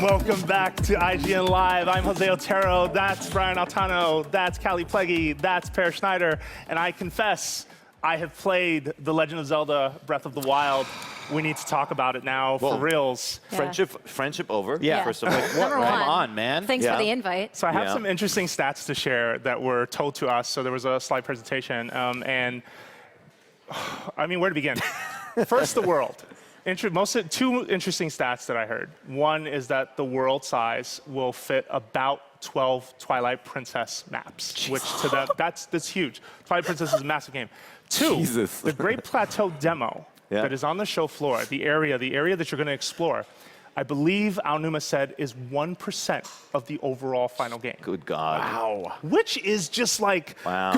A: Welcome back to IGN Live. I'm Jose Otero, that's Brian Altano, that's Kallie, Plagge, that's Schneider, and I confess, I have played The Legend of Zelda Breath of the Wild. We need to talk about it now for reals.
C: Yeah.
B: Friendship over.
C: Yeah.
B: First of all,
C: Number one.
B: come on, man.
C: Thanks for the invite.
A: So I have some interesting stats to share that were told to us. So there was a slide presentation, and I mean, where to begin? First, the world. Two interesting stats that I heard. One is that the world size will fit about 12 Twilight Princess maps, which to them, that's huge. Twilight Princess is a massive game. Two, the Great Plateau demo that is on the show floor, the area that you're going to explore, I believe Aonuma said is 1% of the overall final game.
B: Good God.
A: Wow. Which is just like...
B: Wow.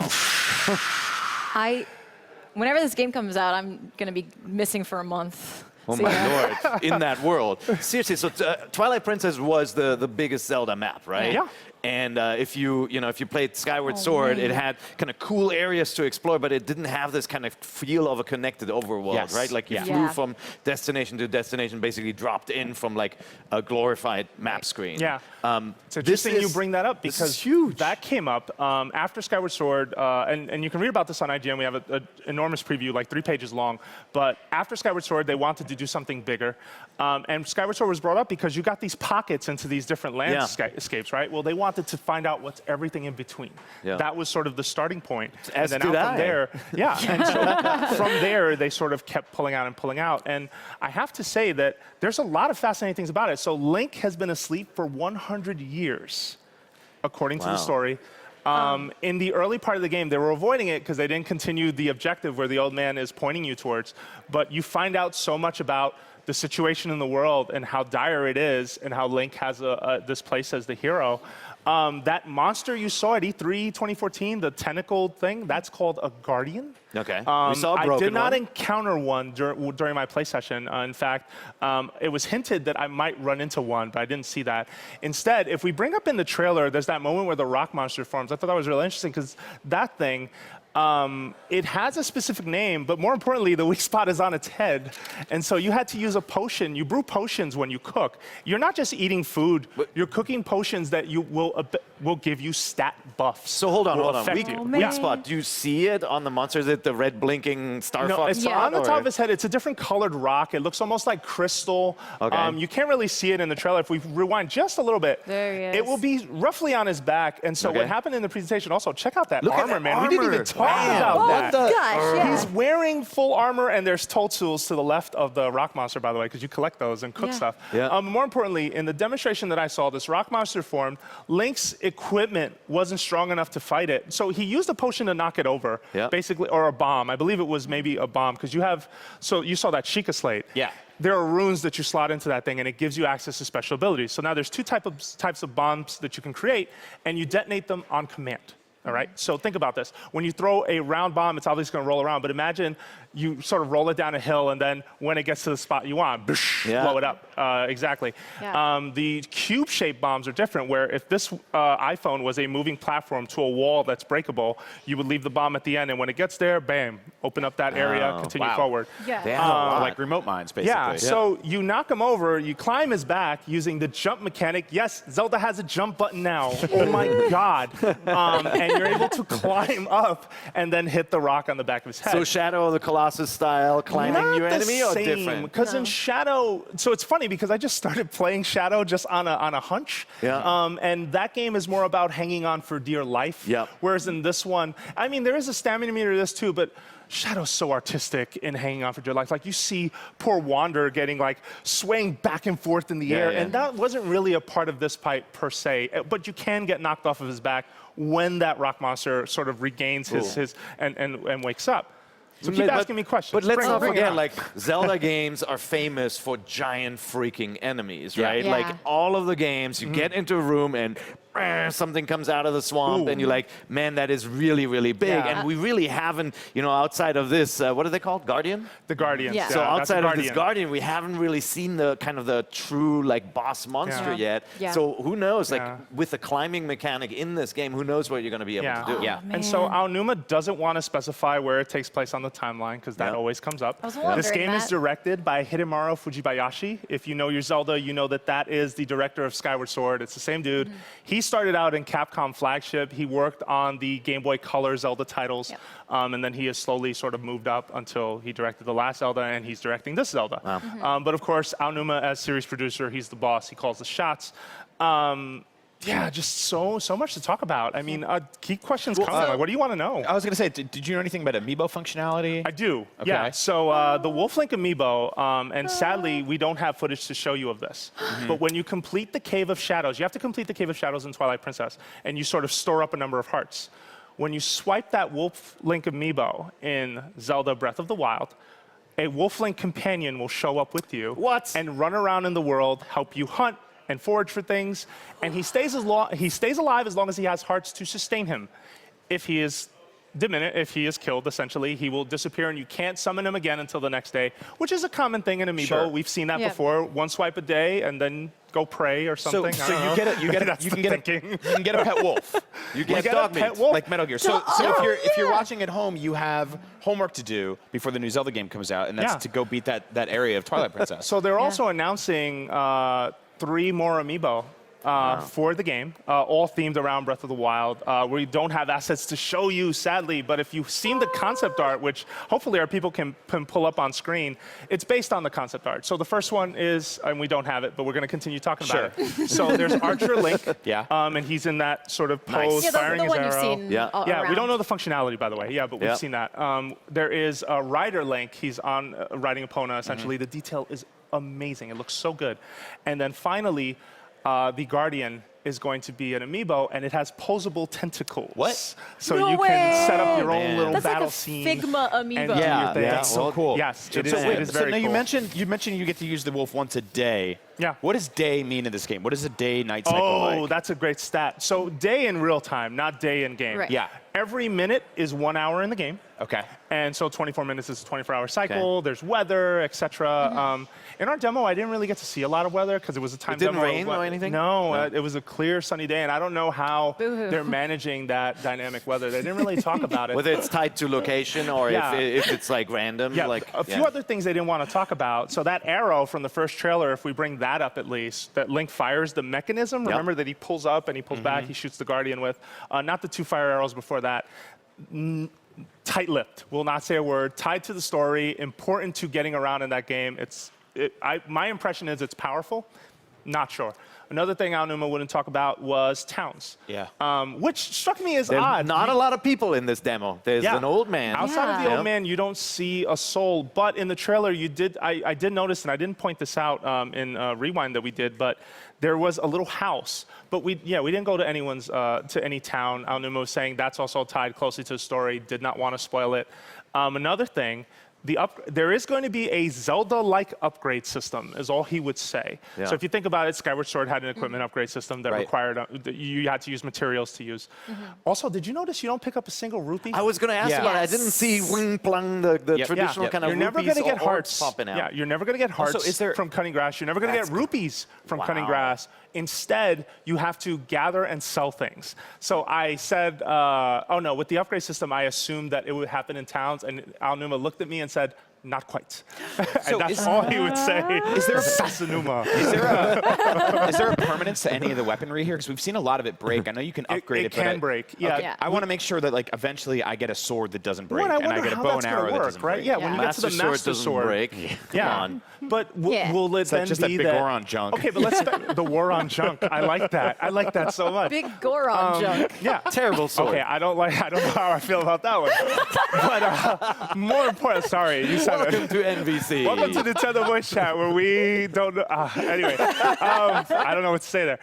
C: Whenever this game comes out, I'm going to be missing for a month.
B: Oh my Lord, in that world. Seriously, so Twilight Princess was the biggest Zelda map, right?
A: Yeah.
B: And if you played Skyward Sword, it had kind of cool areas to explore, but it didn't have this kind of feel of a connected overworld, right? Like you flew from destination to destination, basically dropped in from like a glorified map screen.
A: Yeah. It's interesting you bring that up because that came up after Skyward Sword, and you can read about this on IGN. We have an enormous preview, like 3 pages long. But after Skyward Sword, they wanted to do something bigger. And Skyward Sword was brought up because you got these pockets into these different landscapes, right? Well, they wanted to find out what's everything in between. Yeah. That was sort of the starting point.
B: As
A: and then
B: did
A: from there, and so from there, they sort of kept pulling out. And I have to say that there's a lot of fascinating things about it. So Link has been asleep for 100 years, according to the story. In the early part of the game, they were avoiding it because they didn't continue the objective where the old man is pointing you towards. But you find out so much about the situation in the world and how dire it is and how Link has this place as the hero. That monster you saw at E3 2014, the tentacled thing, that's called a guardian.
B: Okay. We saw a broken
A: I did not
B: one.
A: encounter one during my play session. In fact, it was hinted that I might run into one, but I didn't see that. Instead, if we bring up in the trailer, there's that moment where the rock monster forms. I thought that was really interesting because that thing, it has a specific name, but more importantly, the weak spot is on its head. And so you had to use a potion. You brew potions when you cook. You're not just eating food. You're cooking potions that you will give you stat buffs.
B: So hold on. Weak spot.
C: Oh,
B: Do you see it on the monster? Is it the red blinking Star
A: No,
B: Fox
A: it's
B: spot,
A: on the top of his head. It's a different colored rock. It looks almost like crystal.
B: Okay.
A: You can't really see it in the trailer. If we rewind just a little bit,
C: there he is.
A: It will be roughly on his back. And so what happened in the presentation, also, check out that armor,
B: that
A: man. We didn't even talk about that.
C: Gosh, yeah.
A: He's wearing full armor, and there's toll tools to the left of the rock monster, by the way, because you collect those and cook stuff.
B: Yeah.
A: More importantly, in the demonstration that I saw, this rock monster formed. Link's equipment wasn't strong enough to fight it, so he used a potion to knock it over, basically, or a bomb. I believe it was maybe a bomb, because you saw that Sheikah slate.
B: Yeah.
A: There are runes that you slot into that thing, and it gives you access to special abilities. So now there's two types of bombs that you can create, and you detonate them on command. All right, so think about this. When you throw a round bomb, it's obviously going to roll around, but imagine you sort of roll it down a hill, and then when it gets to the spot you want, blow it up. Exactly. Yeah. The cube-shaped bombs are different, where if this iPhone was a moving platform to a wall that's breakable, you would leave the bomb at the end, and when it gets there, bam, open up that area, continue
D: wow.
A: forward.
C: Yeah.
B: They had a lot.
D: Like remote mines, basically.
A: Yeah, so you knock him over, you climb his back using the jump mechanic. Yes, Zelda has a jump button now. Oh my God. And you're able to climb up and then hit the rock on the back of his head.
B: So Shadow of the Colossus style, climbing your enemy, or different?
A: Because in Shadow, so it's funny because I just started playing Shadow just on a hunch.
B: Yeah.
A: And that game is more about hanging on for dear life.
B: Yep.
A: Whereas in this one, I mean, there is a stamina meter to this too, but Shadow's so artistic in hanging on for dear life. Like you see poor Wander getting like swaying back and forth in the air, and that wasn't really a part of this fight per se. But you can get knocked off of his back when that rock monster sort of regains his and wakes up. So keep asking me questions.
B: But let's not
A: Bring it
B: forget,
A: on.
B: like, Zelda games are famous for giant freaking enemies, right?
C: Yeah.
B: Like, all of the games, you get into a room and something comes out of the swamp, and you're like, man, that is really, really big.
A: Yeah.
B: And we really haven't, you know, outside of this, what are they called? Guardian?
A: The Guardians.
C: Yeah.
A: Yeah,
B: So
A: that's a
B: outside of this
A: Guardian.
B: Guardian, we haven't really seen the kind of the true like boss monster yet.
C: Yeah.
B: So who knows? Like
A: Yeah.
B: with the climbing mechanic in this game, who knows what you're going to be able to do?
D: Yeah.
A: And so Aonuma doesn't want to specify where it takes place on the timeline because that always comes up.
C: I was wondering
A: This game is
C: that.
A: directed by Hidemaru Fujibayashi. If you know your Zelda, you know that that is the director of Skyward Sword. It's the same dude. He started out in Capcom Flagship. He worked on the Game Boy Color Zelda titles.
C: Yep.
A: And then he has slowly sort of moved up until he directed the last Zelda, and he's directing this Zelda. But of course, Aonuma, as series producer, he's the boss. He calls the shots. Yeah, just so much to talk about. I mean, keep questions coming. Like, what do you want to know?
D: I was going to say, did you know anything about amiibo functionality?
A: I do,
D: Okay.
A: yeah. So the Wolf Link amiibo, and sadly, we don't have footage to show you of this. But when you complete the Cave of Shadows, you have to complete the Cave of Shadows in Twilight Princess, and you sort of store up a number of hearts. When you swipe that Wolf Link amiibo in Zelda Breath of the Wild, a Wolf Link companion will show up with you and run around in the world, help you hunt and forage for things, and he stays alive as long as he has hearts to sustain him. If he is if he is killed, essentially, he will disappear and you can't summon him again until the next day, which is a common thing in Amiibo.
D: Sure.
A: We've seen that before. One swipe a day and then go pray or something.
D: So you can get a pet wolf.
B: You get
A: a
B: dog
A: pet
B: meat.
A: wolf.
D: Like Metal Gear. So if you're watching at home, you have homework to do before the new Zelda game comes out, and that's to go beat that area of Twilight Princess.
A: So they're also announcing 3 more Amiibo for the game, all themed around Breath of the Wild. We don't have assets to show you, sadly, but if you've seen the concept art, which hopefully our people can pull up on screen, it's based on the concept art. So the first one is, and we don't have it, but we're going to continue talking about it. So there's Archer Link, and he's in that sort of pose, firing
C: the
A: his
C: one
A: arrow.
C: you've seen
A: Yeah, we don't know the functionality, by the way. Yeah, but we've
B: Yep.
A: seen that. There is a Rider Link. He's on riding Epona, essentially. The detail is amazing. It looks so good. And then finally, the Guardian is going to be an amiibo, and it has posable tentacles.
D: What?
A: So
C: No
A: you can set up your own
C: way.
A: little
C: That's
A: battle
C: like a
A: scene.
C: Figma amiibo.
A: And do your thing.
D: That's so cool.
A: Yes, it
D: So
A: is very
D: you
A: cool.
D: mentioned you get to use the wolf once a day.
A: Yeah.
D: What does day mean in this game? What is a day-night cycle
A: Oh,
D: like?
A: that's a great stat. So day in real time, not day in game.
C: Right.
D: Yeah.
A: Every minute is 1 hour in the game.
D: Okay.
A: And so 24 minutes is a 24-hour cycle. There's weather, etc. In our demo, I didn't really get to see a lot of weather because it was a time
B: didn't
A: demo.
B: rain or anything?
A: No, it was a clear sunny day, and I don't know how
C: Boo-hoo.
A: they're managing that dynamic weather. They didn't really talk about it.
B: Whether it's tied to location or
A: Yeah.
B: if it's like random.
A: Yeah,
B: like,
A: a few other things they didn't want to talk about. So that arrow from the first trailer, if we bring that up at least, that Link fires the mechanism. Remember that he pulls up and he pulls back, he shoots the Guardian with. Not the 2 fire arrows before that. Tight-lipped, will not say a word, tied to the story, important to getting around in that game. My impression is it's powerful, not sure. Another thing Aonuma wouldn't talk about was towns.
D: Yeah.
A: Which struck me as
B: There's
A: odd.
B: not a lot of people in this demo. There's an old man.
A: Outside of the
B: Yeah.
A: old man, you don't see a soul. But in the trailer, I did notice, and I didn't point this out in Rewind that we did, but there was a little house. But we didn't go to any town. Aonuma was saying that's also tied closely to the story. Did not want to spoil it. Another thing, there is going to be a Zelda-like upgrade system, is all he would say.
B: Yeah.
A: So if you think about it, Skyward Sword had an equipment upgrade system that required that you had to use materials to use. Also, did you notice you don't pick up a single rupee?
B: I was going to ask about it. I didn't see wing plung, the traditional kind of
A: You're never
B: rupees
A: going to get hearts
B: popping out.
A: Yeah, you're never going to get hearts from cutting grass. You're never going to get rupees from cutting grass. Instead, you have to gather and sell things. So I said, oh no, with the upgrade system, I assumed that it would happen in towns, and Al Numa looked at me and said, not quite.
D: So
A: and that's all he would say.
D: Is there a
A: Sasanuma?
D: Is there a permanence to any of the weaponry here? Because we've seen a lot of it break. I know you can upgrade it.
A: It can break. Yeah.
D: Okay. I want to make sure that like eventually I get a sword that doesn't break,
A: Well,
D: and I get a bow and arrow that doesn't break.
A: Yeah, when you get to the Master Sword,
B: break.
A: Yeah.
B: Come on.
A: But will it then
D: just
A: be
D: that big war on junk?
A: Okay, but let's the war on junk. I like that. I like that so much.
C: Big Goron junk.
A: Yeah.
B: Terrible sword.
A: Okay, I don't know how I feel about that one. But more important, sorry, you said
B: Welcome
A: it.
B: to NVC.
A: Welcome to Nintendo Voice Chat, where we don't know. Anyway, I don't know what to say there.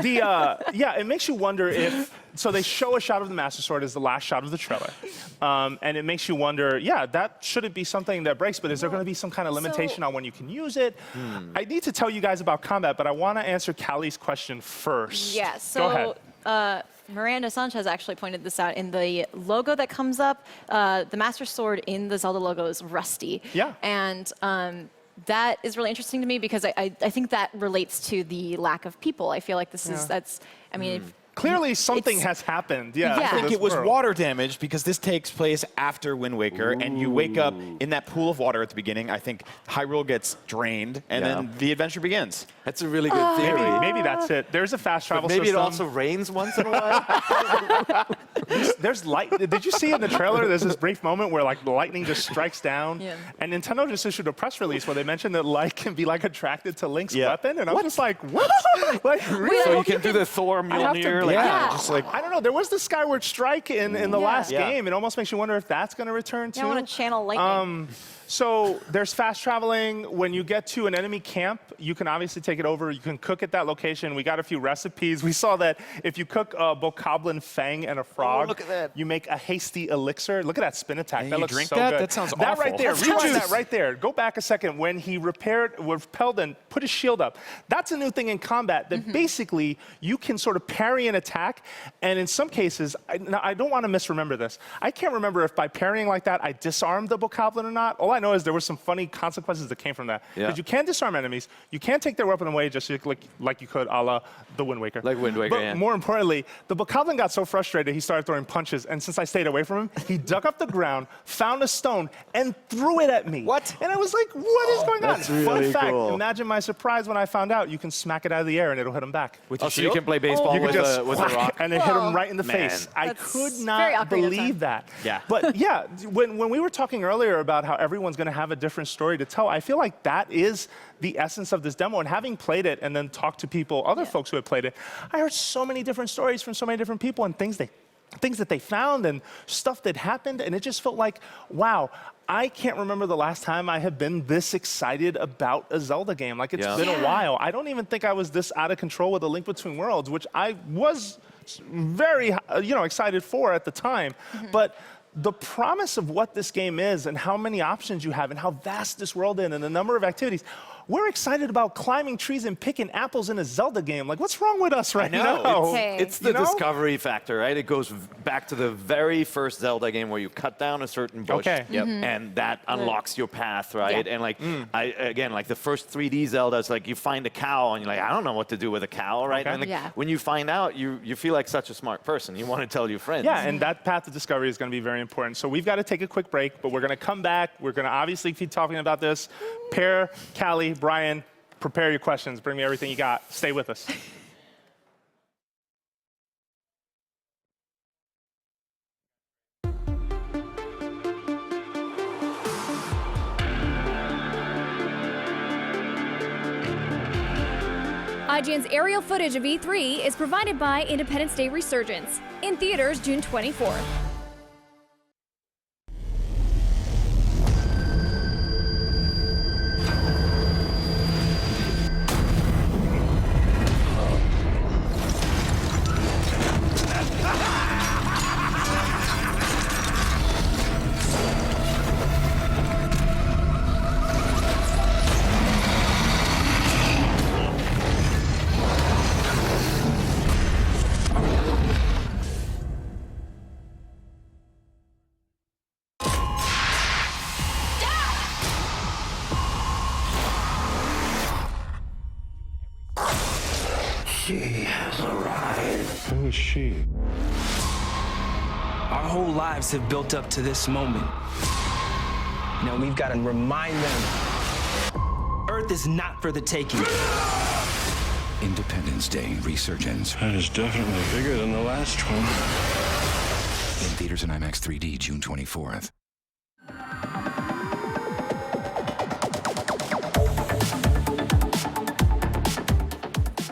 A: Yeah, it makes you wonder if. So they show a shot of the Master Sword as the last shot of the trailer. And it makes you wonder, yeah, that shouldn't be something that breaks, but is there going to be some kind of limitation on when you can use it? I need to tell you guys about combat, but I want to answer Callie's question first.
C: Yeah,
A: Go ahead.
C: Miranda Sanchez actually pointed this out. In the logo that comes up, the Master Sword in the Zelda logo is rusty.
A: Yeah.
C: And that is really interesting to me because I think that relates to the lack of people. I feel like I mean,
A: Clearly something has happened. Yeah.
C: Yeah.
D: I think it was water damage because this takes place after Wind Waker, and you wake up in that pool of water at the beginning. I think Hyrule gets drained, and then the adventure begins.
B: That's a really good theory.
A: Maybe that's it. There's a fast travel
B: Maybe
A: system.
B: it also rains once in a while.
A: There's light. Did you see in the trailer? There's this brief moment where like the lightning just strikes down, and Nintendo just issued a press release where they mentioned that light can be like attracted to Link's weapon, and I'm just like, what? Like really?
B: So you can do the Thor Mjolnir.
D: Just like
A: I don't know. There was the Skyward Strike in the last game. It almost makes you wonder if that's going to return too.
C: I want to channel lightning.
A: So there's fast traveling. When you get to an enemy camp, you can obviously take it over. You can cook at that location. We got a few recipes. We saw that if you cook a bokoblin fang and a frog,
B: look at that.
A: you make a hasty elixir. Look at that spin attack.
D: And
A: that
D: you
A: looks
D: drink
A: so
D: that?
A: good.
D: That sounds
A: That
D: awful.
A: right there.
D: That's
A: Rewind
D: juice.
A: that right there. Go back a second. When he repelled and put his shield up. That's a new thing in combat that basically you can sort of parry an attack. And in some cases, now I don't want to misremember this. I can't remember if by parrying like that I disarmed the bokoblin or not. All I know is there were some funny consequences that came from that. Because you can disarm enemies, you can take their weapon away just like you could a la the Wind Waker.
B: Like Wind Waker,
A: But more importantly, the bokoblin got so frustrated he started throwing punches, and since I stayed away from him, he dug up the ground, found a stone, and threw it at me.
D: What?
A: And I was like, what is going on?
B: That's really
A: Fun fact,
B: cool.
A: imagine my surprise when I found out you can smack it out of the air and it'll hit him back.
B: So you can play baseball
A: You
B: with
A: could just
B: a
A: whack,
B: rock.
A: and it hit him right in the
B: Man.
A: face. I
C: That's
A: could
C: very
A: not
C: Ocarina of Time.
A: believe that.
D: Yeah.
A: But yeah, when we were talking earlier about how everyone's going to have a different story to tell, I feel like that is the essence of this demo. And having played it and then talked to people, other folks who had played it, I heard so many different stories from so many different people and things that they found and stuff that happened, and it just felt like, wow, I can't remember the last time I have been this excited about a Zelda game. Like, it's been a while. I don't even think I was this out of control with A Link Between Worlds, which I was very, excited for at the time. But the promise of what this game is and how many options you have and how vast this world is and the number of activities. We're excited about climbing trees and picking apples in a Zelda game. Like, what's wrong with us right now?
B: It's the discovery factor, right? It goes back to the very first Zelda game where you cut down a certain bush, and that unlocks your path, right? And like, like the first 3D Zeldas, like you find a cow and you're like, I don't know what to do with a cow, right? And like, when you find out, you feel like such a smart person. You want to tell your friends.
A: Yeah, and that path to discovery is going to be very important. So we've got to take a quick break, but we're going to come back. We're going to obviously keep talking about this. Pear, Kallie, Brian, prepare your questions. Bring me everything you got. Stay with us.
E: IGN's aerial footage of E3 is provided by Independence Day Resurgence, in theaters June 24th.
I: She has arrived. Who is she?
G: Our whole lives have built up to this moment. Now we've got to remind them, Earth is not for the taking.
F: Independence Day resurgence.
I: That is definitely bigger than the last one.
F: In theaters and IMAX 3D, June 24th.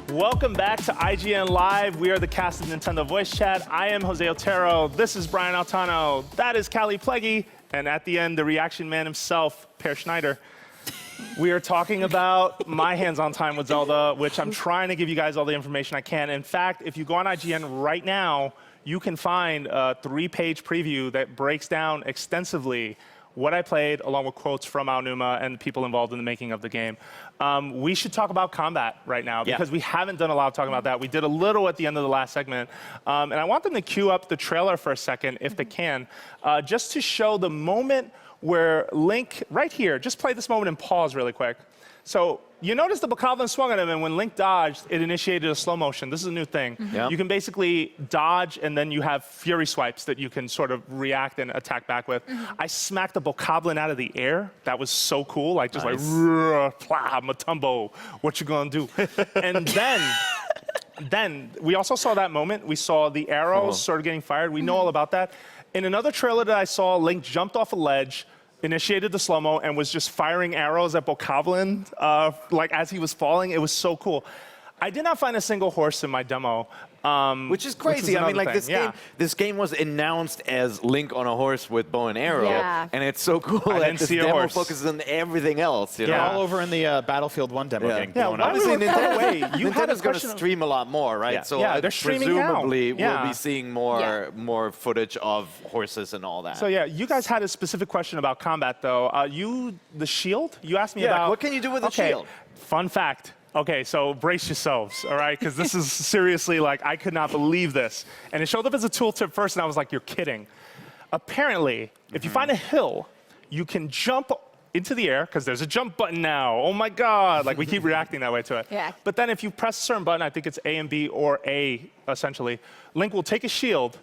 A: Welcome back to IGN Live. We are the cast of Nintendo Voice Chat. I am Jose Otero. This is Brian Altano. That is Kallie Plagge. And at the end, the reaction man himself, Schneider. We are talking about my hands-on time with Zelda, which I'm trying to give you guys all the information I can. In fact, if you go on IGN right now, you can find a 3-page preview that breaks down extensively what I played, along with quotes from Aonuma and the people involved in the making of the game. We should talk about combat right now, because we haven't done a lot of talking about that. We did a little at the end of the last segment. And I want them to cue up the trailer for a second, if they can, just to show the moment where Link, right here, just play this moment and pause really quick. So you notice the bokoblin swung at him, and when Link dodged, it initiated a slow motion. This is a new thing. You can basically dodge, and then you have fury swipes that you can sort of react and attack back with. I smacked the bokoblin out of the air. That was so cool, like just like, plah, Matumbo, what you gonna do? And then we also saw that moment. We saw the arrows sort of getting fired. We know all about that. In another trailer that I saw, Link jumped off a ledge, initiated the slow-mo, and was just firing arrows at bokoblin like as he was falling. It was so cool. I did not find a single horse in my demo.
B: Which is crazy. I mean, like this game was announced as Link on a horse with bow and arrow, and it's so cool that this demo focuses on everything else. You know?
D: All over in the Battlefield 1 demo game.
B: Obviously, Nintendo's going to stream a lot more, right? So
A: they're streaming
B: presumably
A: now.
B: we'll be seeing more footage of horses and all that.
A: So yeah, you guys had a specific question about combat, though. The shield? You asked me about.
B: What can you do with the shield?
A: Fun fact. Okay, so brace yourselves, all right? Because this is seriously, like, I could not believe this. And it showed up as a tooltip first, and I was like, you're kidding. Apparently, if you find a hill, you can jump into the air, because there's a jump button now. Oh my God, like we keep reacting that way to it. But then if you press a certain button, I think it's A and B or A, essentially, Link will take a shield,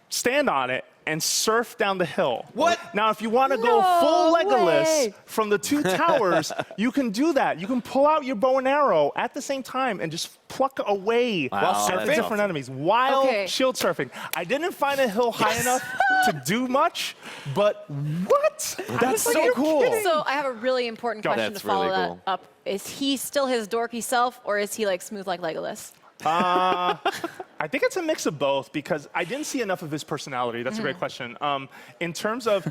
A: stand on it, and surf down the hill.
B: What?
A: Now, if you want to go full Legolas from the 2 towers, you can do that. You can pull out your bow and arrow at the same time and just pluck away at the different enemies while shield surfing. I didn't find a hill high enough to do much, but what? That's so cool.
C: So I have a really important question to follow that up. Is he still his dorky self, or is he like smooth like Legolas?
A: I think it's a mix of both, because I didn't see enough of his personality. That's a great question. In terms of,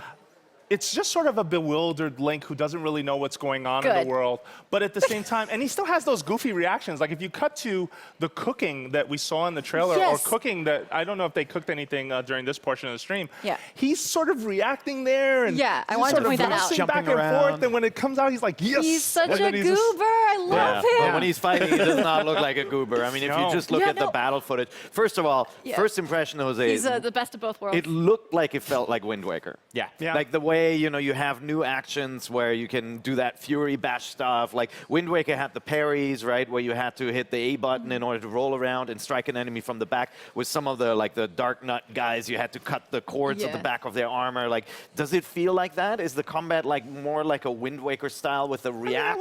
A: it's just sort of a bewildered Link who doesn't really know what's going on in the world. But at the same time, and he still has those goofy reactions. Like if you cut to the cooking that we saw in the trailer, or cooking that, I don't know if they cooked anything during this portion of the stream. He's sort of reacting there. And
C: I wanted to point that out.
A: Back and forth, and when it comes out, he's like, yes.
C: He's such a goober. I love him.
B: But when he's fighting, he does not look like a goober. I mean, if you just look at the battle footage. First of all, first impression, Jose.
C: He's the best of both worlds.
B: It looked like it felt like Wind Waker. Like the way, you know, you have new actions where you can do that Fury Bash stuff. Like Wind Waker had the parries, right, where you had to hit the A button in order to roll around and strike an enemy from the back. With some of the like the Dark Nut guys, you had to cut the cords at the back of their armor. Like, does it feel like that? Is the combat like more like a Wind Waker style with the react?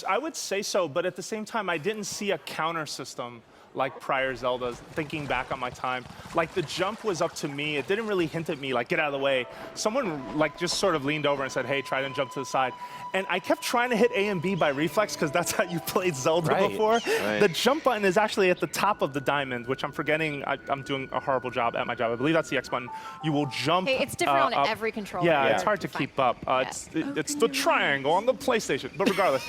A: I would say so, but at the same time, I didn't see a counter system like prior Zeldas, thinking back on my time. Like the jump was up to me. It didn't really hint at me, like get out of the way. Someone like just sort of leaned over and said, hey, try and jump to the side. And I kept trying to hit A and B by reflex because that's how you played Zelda before. The jump button is actually at the top of the diamond, which I'm forgetting. I'm doing a horrible job at my job. I believe that's the X button. You will jump
C: Hey, it's different on every controller.
A: Yeah, it's hard to keep up. It's the triangle on the PlayStation. But regardless,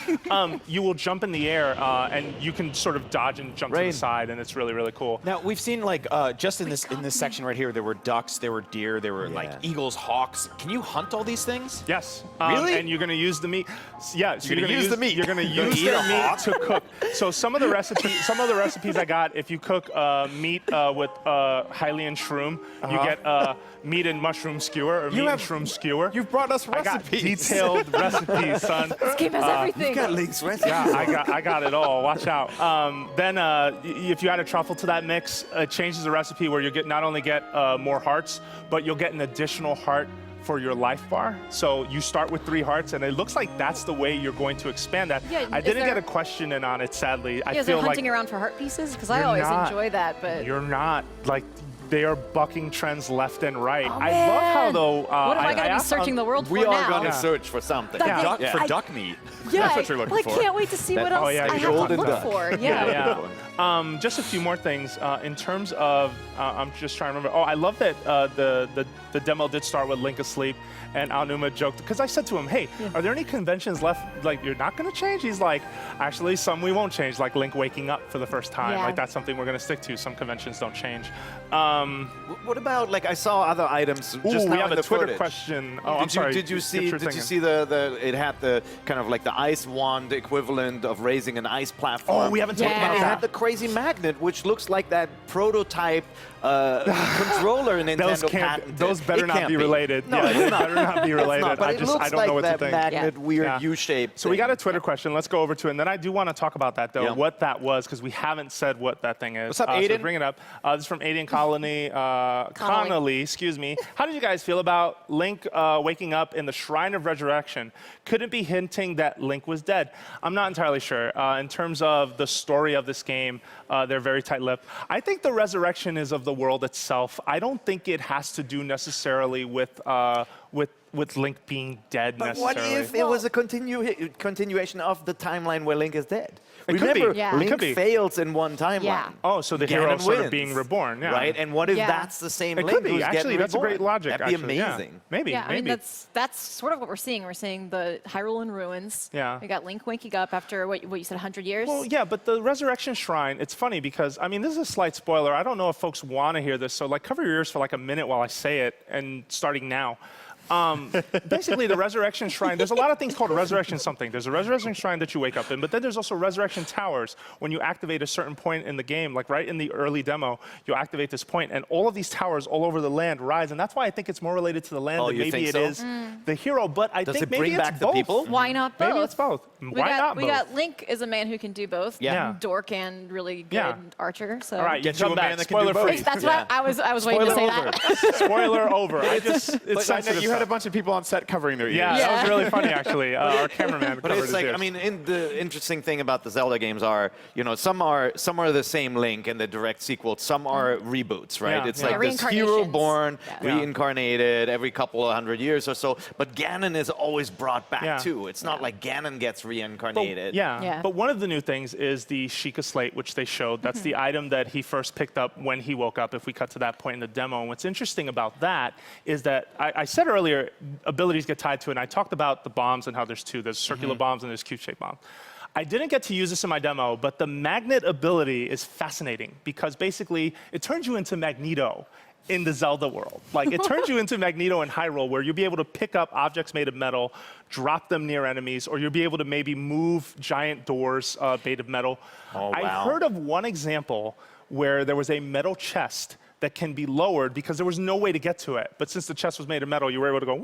A: you will jump in the air and you can sort of dodge and jump to the side. side, and it's really, really cool.
D: Now we've seen like just in this section right here, there were ducks, there were deer, there were like eagles, hawks. Can you hunt all these things?
A: Yes.
D: Really?
A: And you're going to use the meat. Yeah. So
D: You're gonna use the meat.
A: You're going to use the meat to cook. So some of the recipes I got, if you cook meat with Hylian shroom, you get meat and mushroom skewer or meat and shroom skewer.
D: You've brought us recipes.
A: I got detailed recipes, son.
C: This game has everything.
B: You've got Link's recipe.
A: Yeah, I got it all. Watch out. Then if you add a truffle to that mix, it changes the recipe where you not only get more hearts, but you'll get an additional heart for your life bar. So you start with 3 hearts, and it looks like that's the way you're going to expand that.
C: Yeah,
A: I didn't get a question in on it, sadly. I
C: is there
A: feel
C: hunting
A: like
C: around for heart pieces? Because I
A: you're
C: always
A: not.
C: enjoy that, but
A: you're not. Like, they are bucking trends left and right.
C: Oh,
A: I love how,
C: man.
A: though...
C: what am I going to be
A: asked
C: searching the world for
B: We
C: now?
B: are going to
A: Yeah.
B: search for something.
C: That-
D: For duck meat.
C: Yeah,
D: That's what you're looking
C: I
D: for.
C: can't wait to see what else
A: yeah,
C: I have
B: golden
C: to look
B: duck.
C: for. Yeah.
A: Yeah. Just a few more things. In terms of, I'm just trying to remember. Oh, I love that the demo did start with Link asleep, and Aonuma joked, because I said to him, hey, are there any conventions left, like, you're not going to change? He's like, actually, some we won't change, like Link waking up for the first time.
C: Yeah.
A: Like, that's something we're going to stick to. Some conventions don't change.
B: What about, like, I saw other items
A: Ooh,
B: just now
A: we have
B: in
A: a
B: the
A: Twitter
B: footage.
A: question. Oh, I'm
B: Did
A: sorry.
B: you see
A: Get your thing in.
B: the it had the kind of like the ice wand equivalent of raising an ice platform?
A: Oh, we haven't talked
C: Yeah.
A: about
B: And it had
A: that.
B: the crazy magnet, which looks like that prototype controller Nintendo patented.
A: Those better
B: It
A: not
B: can't
A: be related.
B: No,
A: yeah,
B: it's
A: they
B: not.
A: better not be related.
B: But
A: I
B: it
A: just,
B: looks
A: I don't
B: like
A: know what
B: that
A: to think.
B: magnet, weird
A: Yeah.
B: U-shaped.
A: So we got a
B: thing.
A: Twitter question. Let's go over to it. And then I do want to talk about that, though,
B: Yeah.
A: what that was, because we haven't said what that thing is.
D: What's up,
A: So
D: Aiden?
A: bring it up. This is from Aiden Connolly, excuse me. How did you guys feel about Link waking up in the Shrine of Resurrection? Could it be hinting that Link was dead? I'm not entirely sure. In terms of the story of this game, they're very tight-lipped. I think the resurrection is of the world itself. I don't think it has to do necessarily with Link being dead
B: But what
A: necessarily.
B: if it was a continuation of the timeline where Link is dead?
A: It could be.
B: Remember,
C: Yeah.
A: It
B: Link
A: could be.
B: fails in one timeline.
C: Yeah.
A: Oh, so the
B: Ganon
A: hero sort of
B: wins,
A: being reborn, yeah.
B: Right? And what if
C: Yeah.
B: that's the same
A: It
B: Link
A: could be.
B: who's
A: Actually,
B: getting
A: that's a great
B: reborn?
A: logic.
B: That'd be
A: actually, yeah.
B: amazing.
A: Maybe,
C: Yeah, I
A: maybe.
C: mean, that's sort of what we're seeing. We're seeing the Hyrule in ruins.
A: Yeah.
C: We got Link waking up after, what you said, 100 years?
A: Well, yeah, but the Resurrection Shrine, it's funny because, I mean, this is a slight spoiler. I don't know if folks want to hear this, so like cover your ears for like a minute while I say it, and starting now. Basically, the Resurrection Shrine, there's a lot of things called Resurrection something. There's a Resurrection Shrine that you wake up in, but then there's also Resurrection Towers. When you activate a certain point in the game, like right in the early demo, you activate this point, and all of these towers all over the land rise, and that's why I think it's more related to the land
B: Oh,
A: than
B: you
A: maybe
B: think
A: it
B: so?
A: is the hero, but I
B: Does
A: think
B: it
A: maybe
B: bring
A: it's
B: back the
A: both.
B: people?
C: Why not both?
A: Maybe it's both. Why not both?
C: We got Link is a man who can do both.
A: Yeah.
C: Dork and really good
A: Yeah.
C: archer. So.
A: All right, you
D: Get you
A: come
D: a man
A: back.
D: that can do
A: Spoiler
D: both.
A: free.
C: That's what I was waiting to say that.
A: Spoiler over. It's
D: But I know
A: sensitive
D: you had a
A: stuff.
D: bunch of people on set covering their ears.
A: Yeah,
C: Yeah.
A: that was really funny, actually. Our cameraman
B: But
A: covered
B: it's
A: his
B: like,
A: ears.
B: I mean, the interesting thing about the Zelda games are, you know, some are the same Link and the direct sequel. Some are reboots, right?
A: Yeah.
B: It's
A: Yeah,
B: like this hero
C: reincarnations.
B: born,
C: Yeah.
B: reincarnated every couple of hundred years or so. But Ganon is always brought back
A: Yeah.
B: too. It's not like Ganon gets reincarnated.
C: Yeah.
A: But one of the new things is the Sheikah Slate, which they showed. That's the item that he first picked up when he woke up, if we cut to that point in the demo. And what's interesting about that is that I said earlier, abilities get tied to it, and I talked about the bombs and how there's two. There's circular bombs and there's cube-shaped bombs. I didn't get to use this in my demo, but the magnet ability is fascinating because basically it turns you into Magneto in the Zelda world. Like, it turns you into Magneto in Hyrule, where you'll be able to pick up objects made of metal, drop them near enemies, or you'll be able to maybe move giant doors made of metal.
B: Oh,
A: I
B: wow.
A: heard of one example where there was a metal chest that can be lowered because there was no way to get to it. But since the chest was made of metal, you were able to go,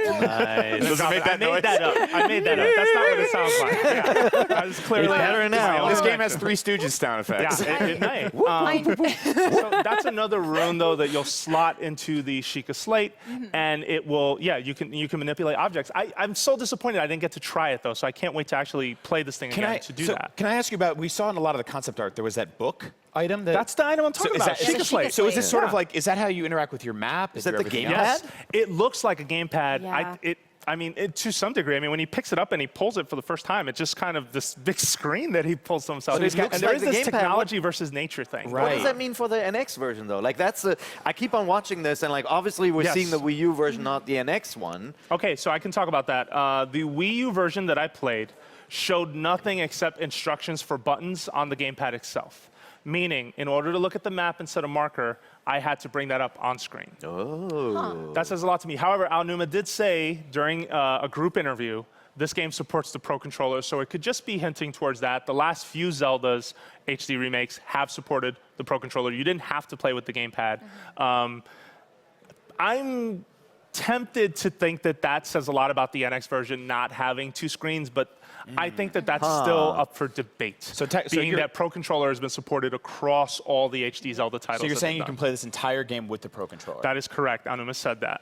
B: Nice.
D: Does it make that noise?
A: I made that up. That's not what it sounds like. Yeah. I was clearly
B: It's better now.
D: This game has 3 Stooges sound effects.
A: Yeah, it might. So that's another rune, though, that you'll slot into the Sheikah Slate, and it will, yeah, you can manipulate objects. I'm so disappointed I didn't get to try it, though, so I can't wait to actually play this thing again to do that.
D: Can I ask you about, we saw in a lot of the concept art, there was that book item that...
A: That's the item I'm talking about,
D: is
A: Sheikah
D: that,
A: Slate.
D: so is this sort of
A: Yeah.
D: like, is that how you interact with your map?
B: Is that the
D: everything
B: gamepad?
D: else?
A: Yes, it looks like a gamepad.
C: Yeah.
A: It I mean, to some degree. I mean, when he picks it up and he pulls it for the first time, it's just kind of this big screen that he pulls to himself.
B: So
A: And there is this technology versus nature thing.
B: What does that mean for the NX version, though? Like, I keep on watching this, and like, obviously, we're seeing the Wii U version, not the NX one.
A: Okay, so I can talk about that. The Wii U version that I played showed nothing except instructions for buttons on the gamepad itself. Meaning, in order to look at the map and set a marker, I had to bring that up on screen.
B: Oh.
A: That says a lot to me. However, Aonuma did say during a group interview, this game supports the Pro Controller, so it could just be hinting towards that. The last few Zelda's HD remakes have supported the Pro Controller. You didn't have to play with the gamepad. I'm tempted to think that that says a lot about the NX version not having 2 screens, but I think that that's still up for debate. So being that Pro Controller has been supported across all the HD Zelda titles.
D: So you're saying you can play this entire game with the Pro Controller?
A: That is correct. Aonuma said that.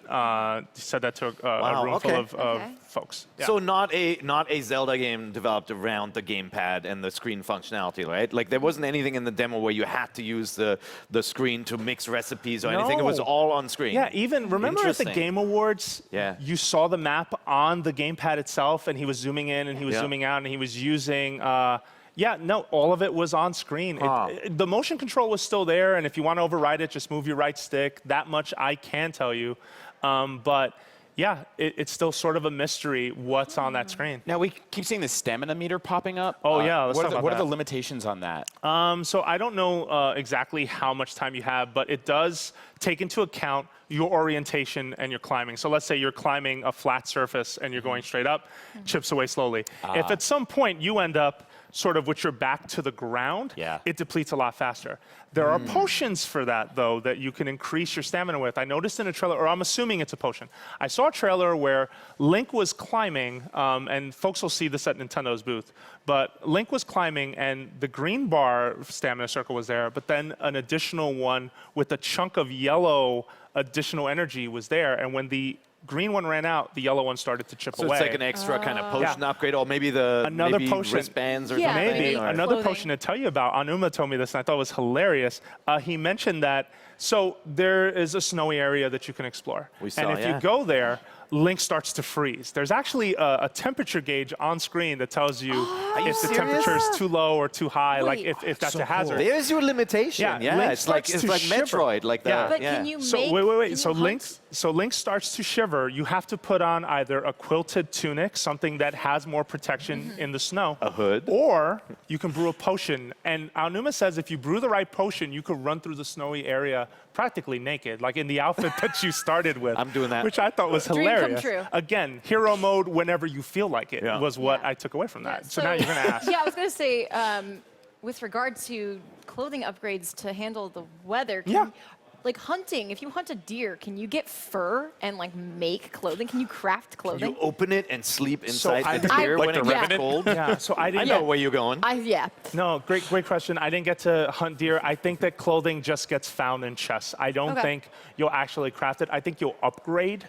A: He said that to a room full of folks. Yeah.
B: So not a Zelda game developed around the gamepad and the screen functionality, right? Like there wasn't anything in the demo where you had to use the screen to mix recipes or anything. It was all on screen.
A: Yeah, even remember at the Game Awards, you saw the map on the gamepad itself, and he was zooming in and he was zooming out, and he was using. All of it was on screen. The motion control was still there, and if you want to override it, just move your right stick. That much I can tell you. But yeah, it's still sort of a mystery what's on that screen.
D: Now, we keep seeing the stamina meter popping up.
A: Oh, yeah, let's talk about
D: what are
A: that.
D: the limitations on that?
A: So I don't know exactly how much time you have, but it does take into account your orientation and your climbing. So let's say you're climbing a flat surface and you're going straight up, chips away slowly. If at some point you end up sort of with your back to the ground, it depletes a lot faster. There are potions for that, though, that you can increase your stamina with. I noticed in a trailer, or I'm assuming it's a potion. I saw a trailer where Link was climbing, and folks will see this at Nintendo's booth, but Link was climbing and the green bar stamina circle was there, but then an additional one with a chunk of yellow additional energy was there, and when the green one ran out, the yellow one started to chip away.
B: So it's like an extra kind of potion upgrade, or maybe another potion, wristbands or something.
A: Maybe another potion to tell you about. Aonuma told me this, and I thought it was hilarious. He mentioned that, so there is a snowy area that you can explore. And if you go there, Link starts to freeze. There's actually a temperature gauge on screen that tells you if the temperature is too low or too high, like if that's a hazard.
B: There's your limitation. Yeah, it's like Metroid, like that.
C: But can you make?
A: Wait. So Link starts to shiver. You have to put on either a quilted tunic, something that has more protection in the snow,
B: a hood,
A: or you can brew a potion. And Aonuma says if you brew the right potion, you could run through the snowy area practically naked, like in the outfit that you started with.
B: I'm doing that.
A: Which I thought was hilarious.
C: Dream come true.
A: Again, hero mode whenever you feel like it was what I took away from that. So now you're going to ask.
C: Yeah, I was going to say, with regard to clothing upgrades to handle the weather, like hunting, if you hunt a deer, can you get fur and like make clothing? Can you craft clothing?
B: You open it and sleep inside the deer
C: like
B: when it gets cold?
A: Yeah, so I didn't
B: know where you're going.
A: No, great question. I didn't get to hunt deer. I think that clothing just gets found in chests. I don't think you'll actually craft it. I think you'll upgrade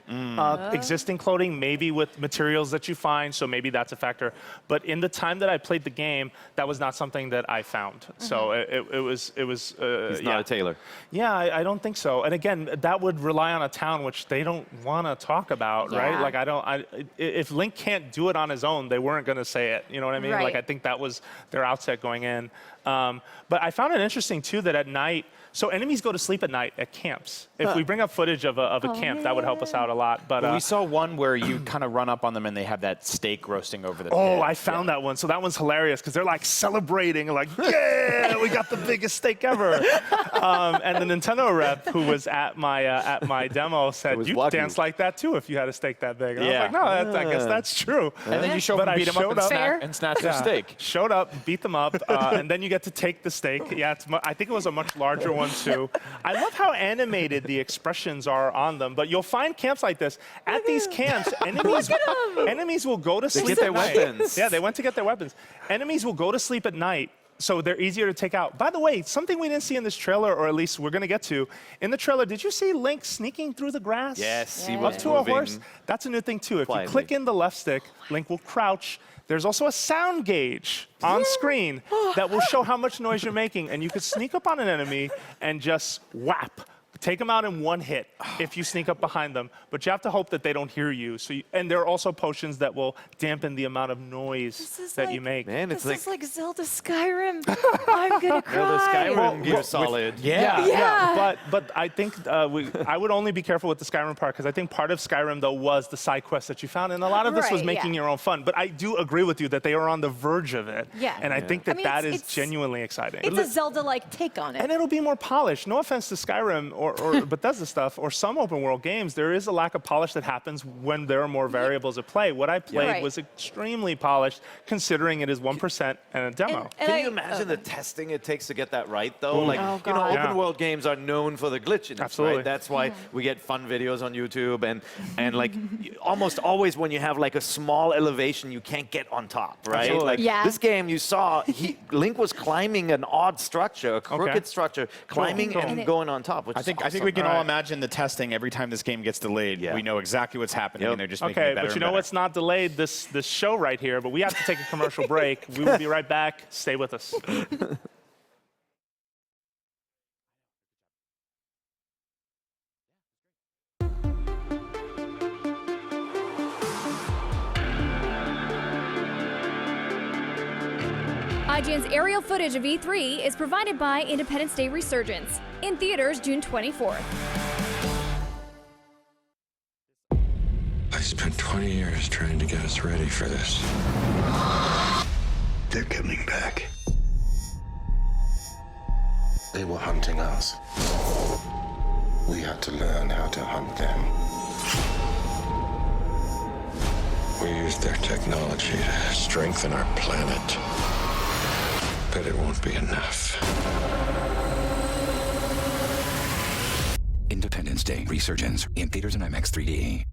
A: existing clothing, maybe with materials that you find, so maybe that's a factor. But in the time that I played the game, that was not something that I found. So it was.
B: He's not a tailor.
A: Yeah, I don't think so. And again, that would rely on a town which they don't want to talk about, right? Like if Link can't do it on his own, they weren't going to say it. You know what I mean? Like I think that was their outset going in. But I found it interesting too that at night, so enemies go to sleep at night at camps. If we bring up footage of a camp, that would help us out a lot. But
D: we saw one where you kind of run up on them and they have that steak roasting over the pit.
A: I found that one. So that one's hilarious because they're like celebrating, like, yeah, we got the biggest steak ever. And the Nintendo rep who was at my demo said, you dance like that too if you had a steak that big. And I was like, no, I guess that's true.
D: And then you show up and beat them up and snatch their steak.
A: Showed up, beat them up, and then you get to take the steak. Yeah, I think it was a much larger one too. I love how animated the expressions are on them, but you'll find camps like this. At these camps, enemies will go to sleep at night.
B: Weapons.
A: Yeah, they went to get their weapons. Enemies will go to sleep at night, so they're easier to take out. By the way, something we didn't see in this trailer, or at least we're going to get to, in the trailer, did you see Link sneaking through the grass?
B: Yes, he was
A: up to a horse. That's a new thing too. If you click in the left stick, Link will crouch. There's also a sound gauge on screen that will show how much noise you're making, and you could sneak up on an enemy and just whap. Take them out in one hit if you sneak up behind them, but you have to hope that they don't hear you. And there are also potions that will dampen the amount of noise that you make.
B: Man,
C: This is like Zelda Skyrim. I'm gonna cry.
B: Zelda Skyrim Gear Solid.
A: But I think I would only be careful with the Skyrim part, because I think part of Skyrim though was the side quest that you found, and a lot of this was making your own fun. But I do agree with you that they are on the verge of it, and I think that that is genuinely exciting.
C: It's a Zelda-like take on it,
A: and it'll be more polished. No offense to Skyrim or Bethesda stuff or some open world games, there is a lack of polish that happens when there are more variables at play. What I played was extremely polished, considering it is 1% and a demo.
B: Can you imagine the testing it takes to get that right, though? Like, you know, open world games are known for the glitchiness, right? That's why we get fun videos on YouTube, and like almost always when you have like a small elevation, you can't get on top, right? Like this game, you saw Link was climbing an odd structure, a crooked structure, climbing and going on top. Which
D: I think we can all imagine the testing every time this game gets delayed. We know exactly what's happening, and they're just making it better.
A: But you know what's not delayed? This show right here. But we have to take a commercial break. We will be right back. Stay with us.
E: IGN's aerial footage of E3 is provided by Independence Day Resurgence, in theaters June 24th.
I: I spent 20 years trying to get us ready for this. They're coming back. They were hunting us. We had to learn how to hunt them. We used their technology to strengthen our planet. But it won't be enough.
F: Independence Day Resurgence in theaters and IMAX 3D.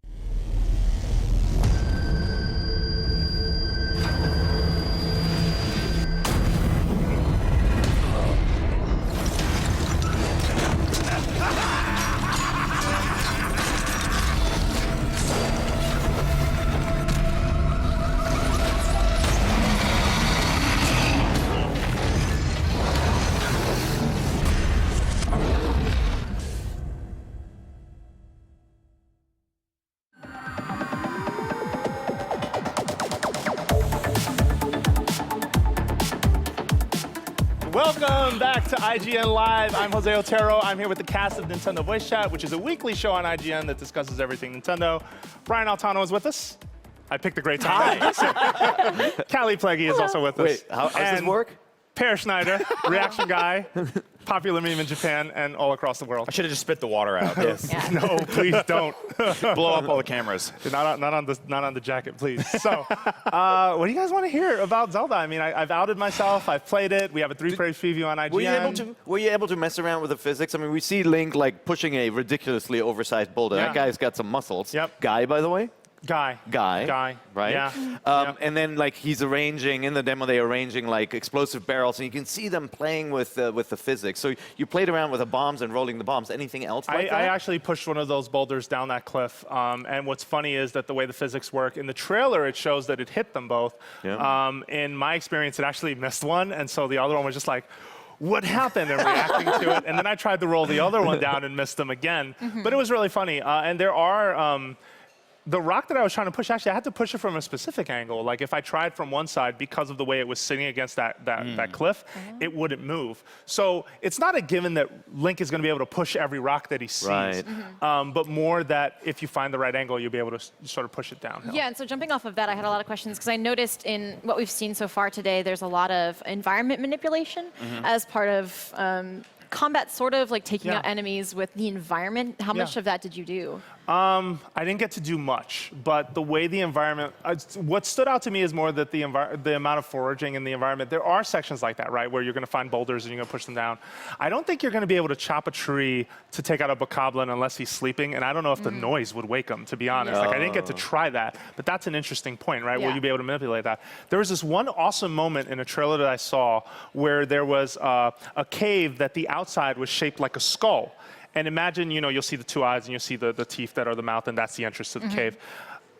A: Welcome back to IGN Live. I'm Jose Otero. I'm here with the cast of Nintendo Voice Chat, which is a weekly show on IGN that discusses everything Nintendo. Brian Altano is with us. I picked a great time. Kallie Plagge is also with us.
B: Wait, how does this work?
A: Schneider, reaction guy, popular meme in Japan and all across the world.
D: I should have just spit the water out.
A: No, please don't.
D: Blow up all the cameras.
A: Not on the jacket, please. So, what do you guys want to hear about Zelda? I mean, I've outed myself. I've played it. We have a 3-page preview on IGN.
B: Were you able to mess around with the physics? I mean, we see Link like pushing a ridiculously oversized boulder. That guy's got some muscles. Guy, by the way.
A: Guy.
B: Right?
A: Yeah.
B: And then like he's arranging, in the demo they're arranging like explosive barrels, and you can see them playing with the physics. So you played around with the bombs and rolling the bombs. Anything else like that?
A: I actually pushed one of those boulders down that cliff. And what's funny is that the way the physics work, in the trailer it shows that it hit them both. In my experience, it actually missed one, and so the other one was just like, what happened, and reacting to it. And then I tried to roll the other one down and missed them again. But it was really funny. And there are... the rock that I was trying to push, actually, I had to push it from a specific angle. Like, if I tried from one side, because of the way it was sitting against that cliff, it wouldn't move. So it's not a given that Link is going to be able to push every rock that he sees, but more that if you find the right angle, you'll be able to sort of push it downhill.
C: Yeah, and so jumping off of that, I had a lot of questions, because I noticed in what we've seen so far today, there's a lot of environment manipulation as part of combat, sort of like taking out enemies with the environment. How much of that did you do?
A: I didn't get to do much, but the way the environment, what stood out to me is more that the amount of foraging in the environment. There are sections like that, right, where you're going to find boulders and you're going to push them down. I don't think you're going to be able to chop a tree to take out a bokoblin unless he's sleeping, and I don't know if the noise would wake him, to be honest. Like, I didn't get to try that, but that's an interesting point, right? Will you be able to manipulate that? There was this one awesome moment in a trailer that I saw where there was a cave that the outside was shaped like a skull. And imagine, you'll see the two eyes and you'll see the teeth that are the mouth, and that's the entrance to the cave.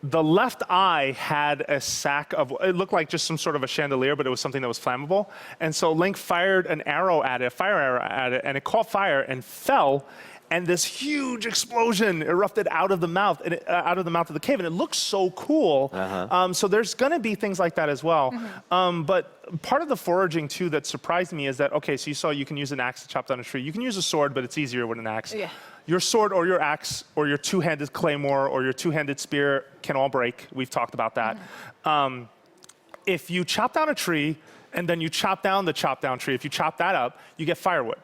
A: The left eye had a sack of, it looked like just some sort of a chandelier, but it was something that was flammable. And so Link fired an arrow at it, a fire arrow at it, and it caught fire and fell. and this huge explosion erupted out of the mouth of the cave, and it looks so cool. So there's going to be things like that as well. But part of the foraging too that surprised me is that, okay, so you saw you can use an axe to chop down a tree. You can use a sword, but it's easier with an axe. Yeah. Your sword or your axe or your two-handed claymore or your two-handed spear can all break. We've talked about that. If you chop down a tree and then you chop down the chopped down tree, if you chop that up, you get firewood.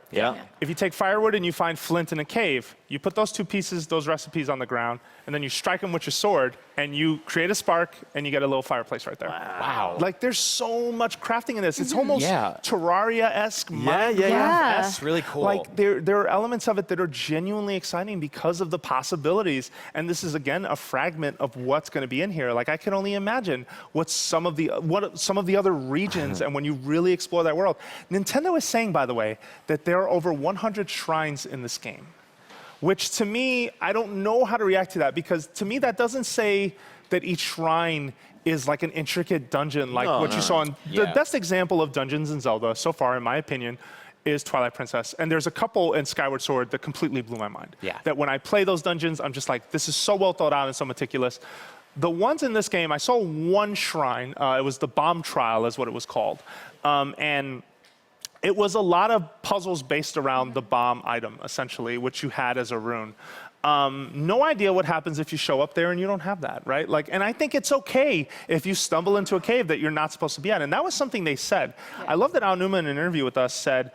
A: If you take firewood and you find flint in a cave, you put those two pieces, those recipes on the ground, and then you strike them with your sword, and you create a spark, and you get a little fireplace right there.
D: Wow.
A: Like, there's so much crafting in this. It's almost Terraria-esque, Minecraft-esque.
D: That's really cool.
A: Like, there are elements of it that are genuinely exciting because of the possibilities. And this is, again, a fragment of what's going to be in here. Like, I can only imagine what some of the other regions, and when you really explore that world. Nintendo is saying, by the way, that there are over 100 shrines in this game. Which to me, I don't know how to react to that, because to me that doesn't say that each shrine is like an intricate dungeon like what you saw in the best example of dungeons in Zelda so far, in my opinion, is Twilight Princess. And there's a couple in Skyward Sword that completely blew my mind. That when I play those dungeons, I'm just like, this is so well thought out and so meticulous. The ones in this game, I saw one shrine. It was the Bomb Trial is what it was called. And it was a lot of puzzles based around the bomb item, essentially, which you had as a rune. No idea what happens if you show up there and you don't have that, right? Like, and I think it's okay if you stumble into a cave that you're not supposed to be at. And that was something they said. I love that Al Newman, in an interview with us, said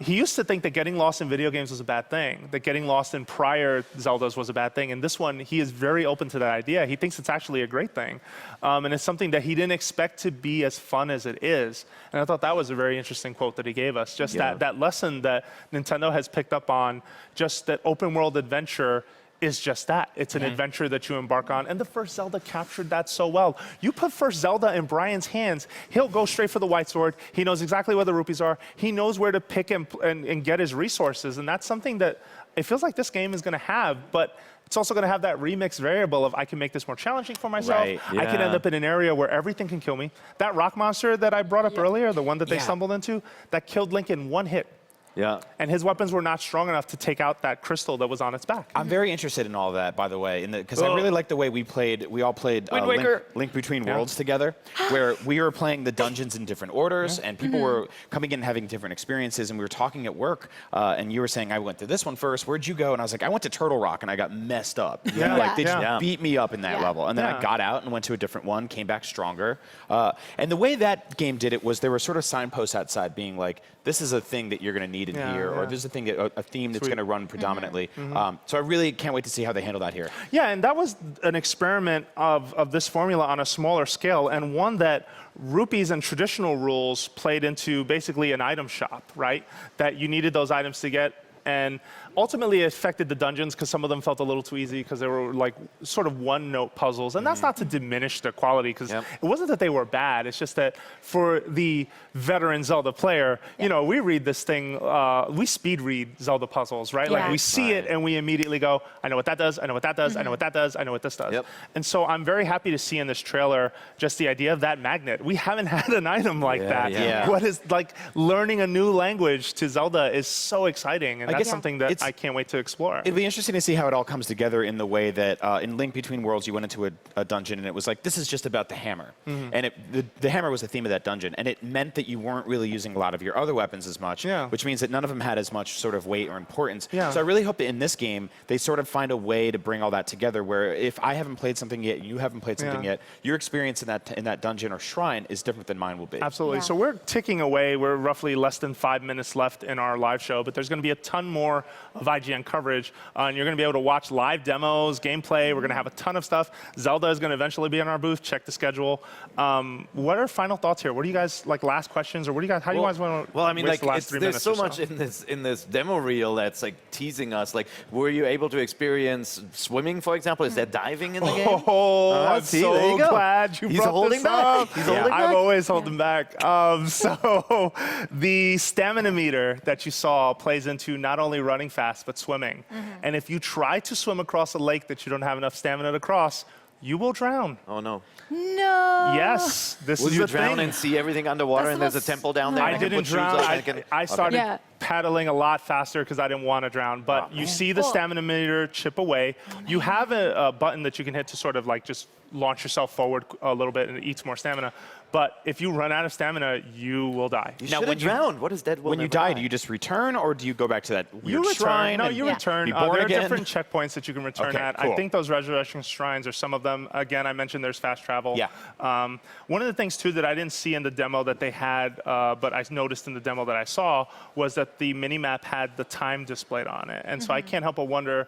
A: he used to think that getting lost in video games was a bad thing, that getting lost in prior Zeldas was a bad thing. And this one, he is very open to that idea. He thinks it's actually a great thing. And it's something that he didn't expect to be as fun as it is. And I thought that was a very interesting quote that he gave us. Just that lesson that Nintendo has picked up on, just that open world adventure is just that. It's an adventure that you embark on. And the first Zelda captured that so well. You put first Zelda in Brian's hands, he'll go straight for the white sword. He knows exactly where the rupees are. He knows where to pick and get his resources. And that's something that it feels like this game is going to have, but it's also going to have that remix variable of I can make this more challenging for myself. I can end up in an area where everything can kill me. That rock monster that I brought up earlier, the one that they stumbled into, that killed Link in one hit. And his weapons were not strong enough to take out that crystal that was on its back.
D: I'm very interested in all that, by the way, because I really like the way we all played Link Between Worlds together, where we were playing the dungeons in different orders, and people were coming in and having different experiences, and we were talking at work, and you were saying, I went to this one first, where'd you go? And I was like, I went to Turtle Rock, and I got messed up. Like, they just beat me up in that level. And then I got out and went to a different one, came back stronger. And the way that game did it was there were sort of signposts outside being like, this is a thing that you're going to need in here, or this is a theme that's going to run predominantly. So I really can't wait to see how they handle that here.
A: Yeah, and that was an experiment of this formula on a smaller scale, and one that rupees and traditional rules played into basically an item shop, right? That you needed those items to get. And ultimately, it affected the dungeons because some of them felt a little too easy because they were like sort of one-note puzzles. And that's not to diminish their quality, because it wasn't that they were bad. It's just that for the veteran Zelda player, you know, we read this thing, we speed read Zelda puzzles, right? Like we see it and we immediately go, I know what that does, I know what that does, I know what that does, I know what this does. And so I'm very happy to see in this trailer just the idea of that magnet. We haven't had an item like that. What is like learning a new language to Zelda is so exciting. And that's something that I can't wait to explore.
D: It'll be interesting to see how it all comes together in the way that in Link Between Worlds, you went into a dungeon and it was like, this is just about the hammer. And the hammer was the theme of that dungeon. And it meant that you weren't really using a lot of your other weapons as much, which means that none of them had as much sort of weight or importance. So I really hope that in this game, they sort of find a way to bring all that together, where if I haven't played something yet, and you haven't played something yet, your experience in that dungeon or shrine is different than mine will be.
A: Absolutely. So we're ticking away. We're roughly less than 5 minutes left in our live show, but there's going to be a ton more of IGN coverage, and you're going to be able to watch live demos, gameplay. We're going to have a ton of stuff. Zelda is going to eventually be in our booth. Check the schedule. What are final thoughts here? What do you guys like? Last questions, or what do you guys? How do you guys want to?
B: Well, I mean, like,
A: the last 3
B: there's
A: minutes
B: so much in this demo reel that's like teasing us. Like, were you able to experience swimming, for example? Is there diving in the game?
A: I'm
B: see,
A: so
B: there you go.
A: glad you
B: He's
A: brought
B: holding
A: this
B: back.
A: up.
B: He's holding back.
A: I'm always holding back. So the stamina meter that you saw plays into not only running fast but swimming. And if you try to swim across a lake that you don't have enough stamina to cross, you will drown.
B: Oh, no.
C: No.
A: Yes, this
B: Will
A: is
B: you
A: the
B: drown
A: thing.
B: and see everything underwater
C: That's
B: and
C: the
B: there's a
C: most-
B: temple down there?
A: I
B: and can
A: didn't
B: put shoes
A: drown.
B: on and can-
A: I started
C: Yeah.
A: paddling a lot faster because I didn't want to drown. But you see the
C: Well-
A: stamina meter chip away. You have a button that you can hit to sort of like just launch yourself forward a little bit and it eats more stamina. But if you run out of stamina, you will die.
B: You
D: Now,
B: should
D: when
B: have
D: you-
B: drowned. What is dead?
D: When you die, do you just return, or do you go back to that weird
A: You return.
D: shrine?
A: No,
D: and
A: you return.
D: Be born
A: There are
D: again?
A: different checkpoints that you can return
D: Okay,
A: at.
D: cool.
A: I think those resurrection shrines are some of them. Again, I mentioned there's fast travel.
D: Yeah.
A: One of the things too that I didn't see in the demo that they had, but I noticed in the demo that I saw, was that the minimap had the time displayed on it, and so I can't help but wonder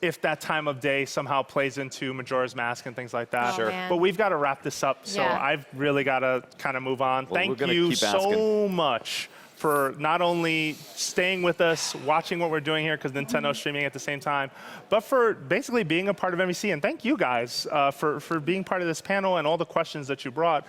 A: if that time of day somehow plays into Majora's Mask and things like that.
C: Oh, Sure. man.
A: But we've got to wrap this up, so
C: Yeah.
A: I've really got to kind of move on.
B: Well, we're
A: Thank
B: gonna
A: you
B: keep
A: so
B: asking.
A: much for not only staying with us, watching what we're doing here, because Nintendo's streaming at the same time, but for basically being a part of MEC. And thank you guys for being part of this panel and all the questions that you brought.